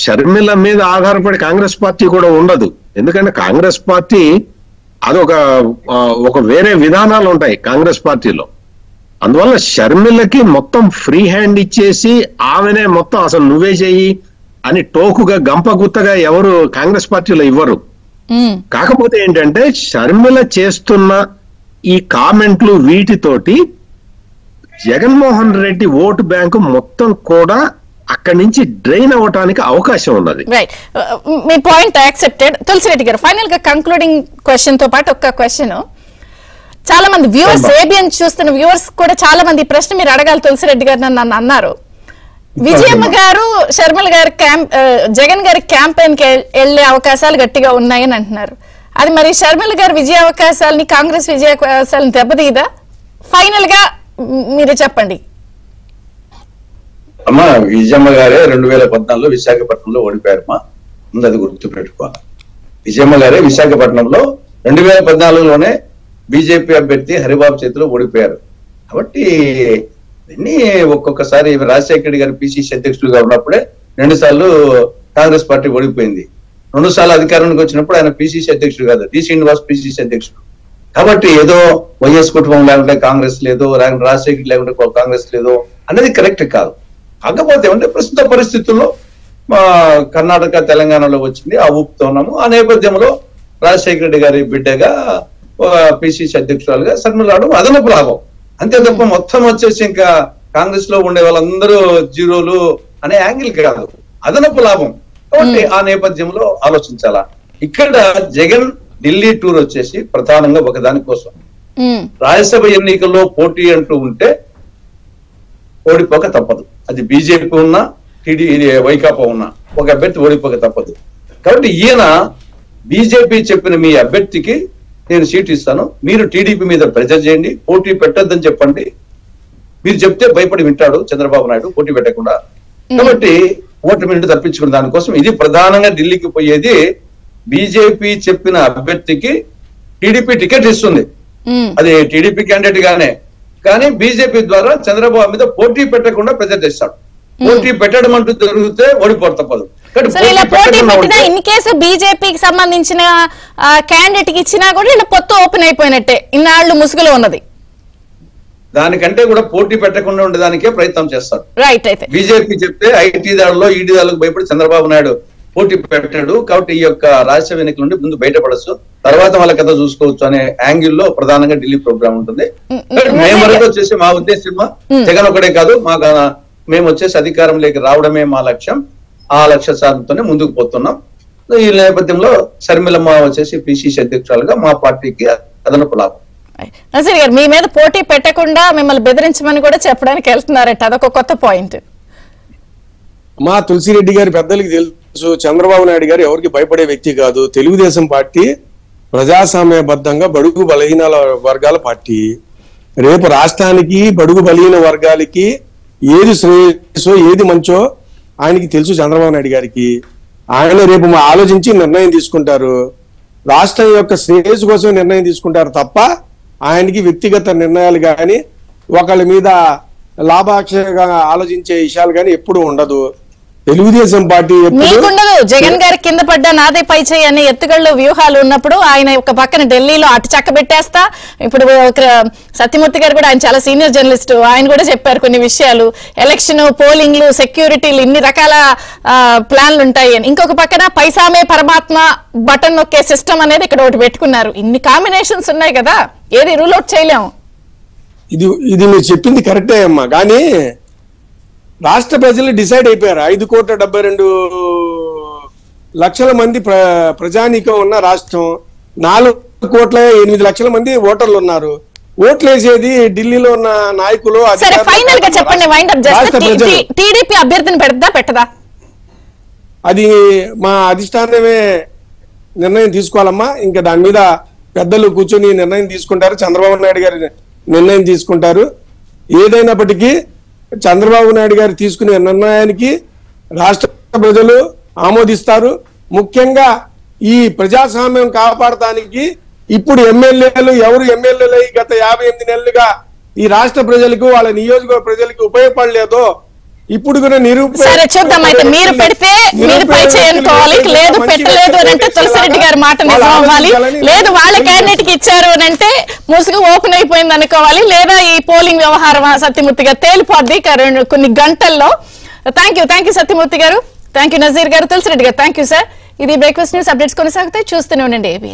షర్మిల మీద ఆధారపడి కాంగ్రెస్ పార్టీ కూడా ఉండదు. ఎందుకంటే కాంగ్రెస్ పార్టీ ఒక వేరే విధానాలు ఉంటాయి కాంగ్రెస్ పార్టీలో. అందువల్ల షర్మిలకి మొత్తం ఫ్రీ హ్యాండ్ ఇచ్చేసి ఆమెనే మొత్తం అసలు నువ్వే చెయ్యి అని టోకుగా గంపగుత్తగా ఎవరు కాంగ్రెస్ పార్టీలో ఇవ్వరు. కాకపోతే ఏంటంటే షర్మిల చేస్తున్న ఈ కామెంట్లు వీటితోటి జగన్మోహన్ రెడ్డి ఓటు బ్యాంకు మొత్తం కూడా అక్కడి నుంచి డ్రైన్ అవటానికి అవకాశం ఉన్నది.
రైట్, మీ పాయింట్ యాక్సెప్టెడ్. తులసిరెడ్డి గారు, ఫైనల్ గా కంక్లూడింగ్ క్వశ్చన్ తో పాటు ఒక్క క్వశ్చన్. చాలా మంది వ్యూవర్స్, ఏబిఎన్ చూస్తున్న వ్యూవర్స్ కూడా చాలా మంది ప్రశ్న మీరు అడగాలి తులసిరెడ్డి గారు నన్ను అన్నారు. విజయమ్మ గారు షర్మిల గారి జగన్ గారి క్యాంపెయిన్ కి వెళ్లే అవకాశాలు గట్టిగా ఉన్నాయని అంటున్నారు. అది మరి షర్మిల గారి విజయ అవకాశాలని, కాంగ్రెస్ విజయ అవకాశాలను దెబ్బతీయదా? ఫైనల్ గా మీరే చెప్పండి.
అమ్మా, విజయమ్మ గారే 2014లో విశాఖపట్నంలో ఓడిపోయారమ్మా, ముందు అది గుర్తు పెట్టుకోవాలి. విజయమ్మ గారే విశాఖపట్నంలో 2014లోనే బీజేపీ అభ్యర్థి హరిబాబు చేతిలో ఓడిపోయారు. కాబట్టి ఇవన్నీ ఒక్కొక్కసారి రాజశేఖర రెడ్డి గారు పిసిసి అధ్యక్షులుగా ఉన్నప్పుడే 2 సార్లు కాంగ్రెస్ పార్టీ ఓడిపోయింది. 2 సార్లు అధికారానికి వచ్చినప్పుడు ఆయన పిసిసి అధ్యక్షుడు కాదు, డి శ్రీనివాస్ పిసిసి అధ్యక్షుడు. కాబట్టి ఏదో వైఎస్ కుటుంబం లేకుంటే కాంగ్రెస్ లేదు, రాజశేఖర్ లేకుంటే కాంగ్రెస్ లేదు అనేది కరెక్ట్ కాదు. కాకపోతే ఏమంటే ప్రస్తుత పరిస్థితుల్లో కర్ణాటక తెలంగాణలో వచ్చింది, ఆ ఊపుతో ఉన్నాము. ఆ నేపథ్యంలో రాజశేఖర రెడ్డి గారి బిడ్డగా పిసిసి అధ్యక్షురాలుగా షర్మిల రావడం అదనపు లాభం. అంతే తప్ప మొత్తం వచ్చేసి ఇంకా కాంగ్రెస్ లో ఉండే వాళ్ళందరూ జీరోలు అనే యాంగిల్ కాదు, అదనపు లాభం. కాబట్టి ఆ నేపథ్యంలో ఆలోచించాలా. ఇక్కడ జగన్ ఢిల్లీ టూర్ వచ్చేసి ప్రధానంగా ఒకదాని కోసం, రాజ్యసభ ఎన్నికల్లో పోటీ అంటూ ఉంటే ఓడిపోక తప్పదు. అది బీజేపీ ఉన్నా వైకాపా ఉన్నా ఒక అభ్యర్థి ఓడిపోక తప్పదు. కాబట్టి ఈయన బీజేపీ చెప్పిన మీ అభ్యర్థికి నేను సీట్ ఇస్తాను, మీరు టీడీపీ మీద ప్రెజర్ చేయండి, పోటీ పెట్టొద్దని చెప్పండి. మీరు చెప్తే భయపడి వింటాడు చంద్రబాబు నాయుడు పోటీ పెట్టకుండా. కాబట్టి ఓటు నుండి తప్పించుకున్న దానికోసం ఇది ప్రధానంగా ఢిల్లీకి పోయేది. బీజేపీ చెప్పిన అభ్యర్థికి టీడీపీ టికెట్ ఇస్తుంది, అది టీడీపీ క్యాండిడేట్ గానే, కానీ బీజేపీ ద్వారా చంద్రబాబు మీద పోటీ పెట్టకుండా ప్రెజర్ చేస్తాడు. పోటీ పెట్టడం అంటూ జరిగితే ఓడిపోరు తప్పదు.
ఇన్ కేసు బీజేపీకి సంబంధించిన క్యాండిడేట్ కి ఇచ్చినా కూడా ఇలా పొత్తు ఓపెన్ అయిపోయినట్టే, ఇన్నాళ్ళు ముసుగులో ఉన్నది.
దానికంటే కూడా పోటీ పెట్టకుండా ఉండేదానికే ప్రయత్నం చేస్తాడు.
రైట్, అయితే
బీజేపీ చెప్తే ఐటీ దాడుల్లో ఈడీ దాడులకు భయపడి చంద్రబాబు నాయుడు పోటీ పెట్టాడు. కాబట్టి ఈ యొక్క రాజ్యసభ ఎన్నికల నుండి ముందు బయటపడచ్చు, తర్వాత వాళ్ళ కథ చూసుకోవచ్చు అనే యాంగిల్ లో ప్రధానంగా ఢిల్లీ ప్రోగ్రామ్ ఉంటుంది. మేము వచ్చేసి మా ఉద్దేశం జగన్ ఒకటే కాదు, మేము వచ్చేసి అధికారంలోకి రావడమే మా లక్ష్యం. ఆ లక్ష్య సాధనతోనే ముందుకు పోతున్నాం. ఈ నేపథ్యంలో షర్మిలమ్మ వచ్చేసి పిసిసి అధ్యక్షురాలుగా మా పార్టీకి అదనపు లాభం.
నజీర్ గారు, మీ మీద పోటీ పెట్టకుండా మిమ్మల్ని బెదిరించమని కూడా చెప్పడానికి వెళ్తున్నారట, అదొక కొత్త పాయింట్.
మా తులసిరెడ్డి గారి పెద్దలకి తెలుసు, చంద్రబాబు నాయుడు గారు ఎవరికి భయపడే వ్యక్తి కాదు. తెలుగుదేశం పార్టీ ప్రజాస్వామ్యబద్ధంగా బడుగు బలహీన వర్గాల పార్టీ. రేపు రాష్ట్రానికి బడుగు బలహీన వర్గాలకి ఏది శ్రేయస్సో ఏది మంచో ఆయనకి తెలుసు. చంద్రబాబు నాయుడు గారికి ఆయన రేపు ఆలోచించి నిర్ణయం తీసుకుంటారు. రాష్ట్రం యొక్క శ్రేయస్సు కోసం నిర్ణయం తీసుకుంటారు తప్ప ఆయనకి వ్యక్తిగత నిర్ణయాలు కానీ ఒకళ్ళ మీద లాభాక్షగా ఆలోచించే విషయాలు కానీ ఎప్పుడు ఉండదు. తెలుగుదేశం పార్టీ
మీకుండదు. జగన్ గారి కింద పడ్డా నాదే పై చేయి అనే ఎత్తుగళ్ళు వ్యూహాలు ఉన్నప్పుడు ఆయన ఒక పక్కన ఢిల్లీలో అటు చక్క పెట్టేస్తా. ఇప్పుడు సత్యమూర్తి గారు కూడా, ఆయన చాలా సీనియర్ జర్నలిస్ట్, ఆయన కూడా చెప్పారు కొన్ని విషయాలు. ఎలక్షన్, పోలింగ్లు, సెక్యూరిటీలు, ఇన్ని రకాల ప్లాన్లు ఉంటాయి అని. ఇంకొక పక్కన పైసామే పరమాత్మ బటన్ నొక్కే సిస్టమ్ అనేది ఇక్కడ ఒకటి పెట్టుకున్నారు. ఇన్ని కాంబినేషన్స్ ఉన్నాయి కదా, ఏది రూల్ అవుట్ చేయలేము.
ఇది మీరు చెప్పింది కరెక్టే అమ్మా. కానీ రాష్ట్ర ప్రజలు డిసైడ్ అయిపోయారు. 5,72,00,000 మంది ప్రజానీకం ఉన్న రాష్ట్రం, 4,08,00,000 మంది ఓటర్లు ఉన్నారు. ఓట్లు వేసేది ఢిల్లీలో ఉన్న నాయకులు.
సరే, ఫైనల్ గా చెప్పండి, టీడీపీ అభ్యర్థిని పెట్టదా?
అది మా అధిష్టానమే నిర్ణయం తీసుకోవాలమ్మా. ఇంకా దాని మీద పెద్దలు కూర్చొని నిర్ణయం తీసుకుంటారు. చంద్రబాబు నాయుడు గారి నిర్ణయం తీసుకుంటారు. ఏదైనప్పటికీ చంద్రబాబు నాయుడు గారు తీసుకునే నిర్ణయానికి రాష్ట్ర ప్రజలు ఆమోదిస్తారు. ముఖ్యంగా ఈ ప్రజాస్వామ్యం కాపాడటానికి ఇప్పుడు ఎమ్మెల్యేలు ఎవరు ఎమ్మెల్యేలు గత 58 నెలలుగా ఈ రాష్ట్ర ప్రజలకు, వాళ్ళ నియోజకవర్గ ప్రజలకు ఉపయోగపడలేదో ఇప్పుడు కూడా
సరే చూద్దాం. అయితే మీరు పెడితే మీరు పై చేయనుకోవాలి, లేదు పెట్టలేదు అని అంటే తులసిరెడ్డి గారి మాట నిజం అవ్వాలి, లేదు వాళ్ళ క్యాండిడేట్ కి ఇచ్చారు అని అంటే ముసుగు ఓపెన్ అయిపోయింది అనుకోవాలి, లేదా ఈ పోలింగ్ వ్యవహారం సత్యమూర్తిగా తేలిపోద్ది కొన్ని గంటల్లో. థ్యాంక్ యూ సత్యమూర్తి గారు, థ్యాంక్ యూ నజీర్ గారు, తులసిరెడ్డి గారు, థ్యాంక్ యూ సార్. ఇది బ్రేక్ఫాస్ట్ న్యూస్. అప్డేట్స్ కొనసాగుతాయి, చూస్తూనే ఉండండి ABN.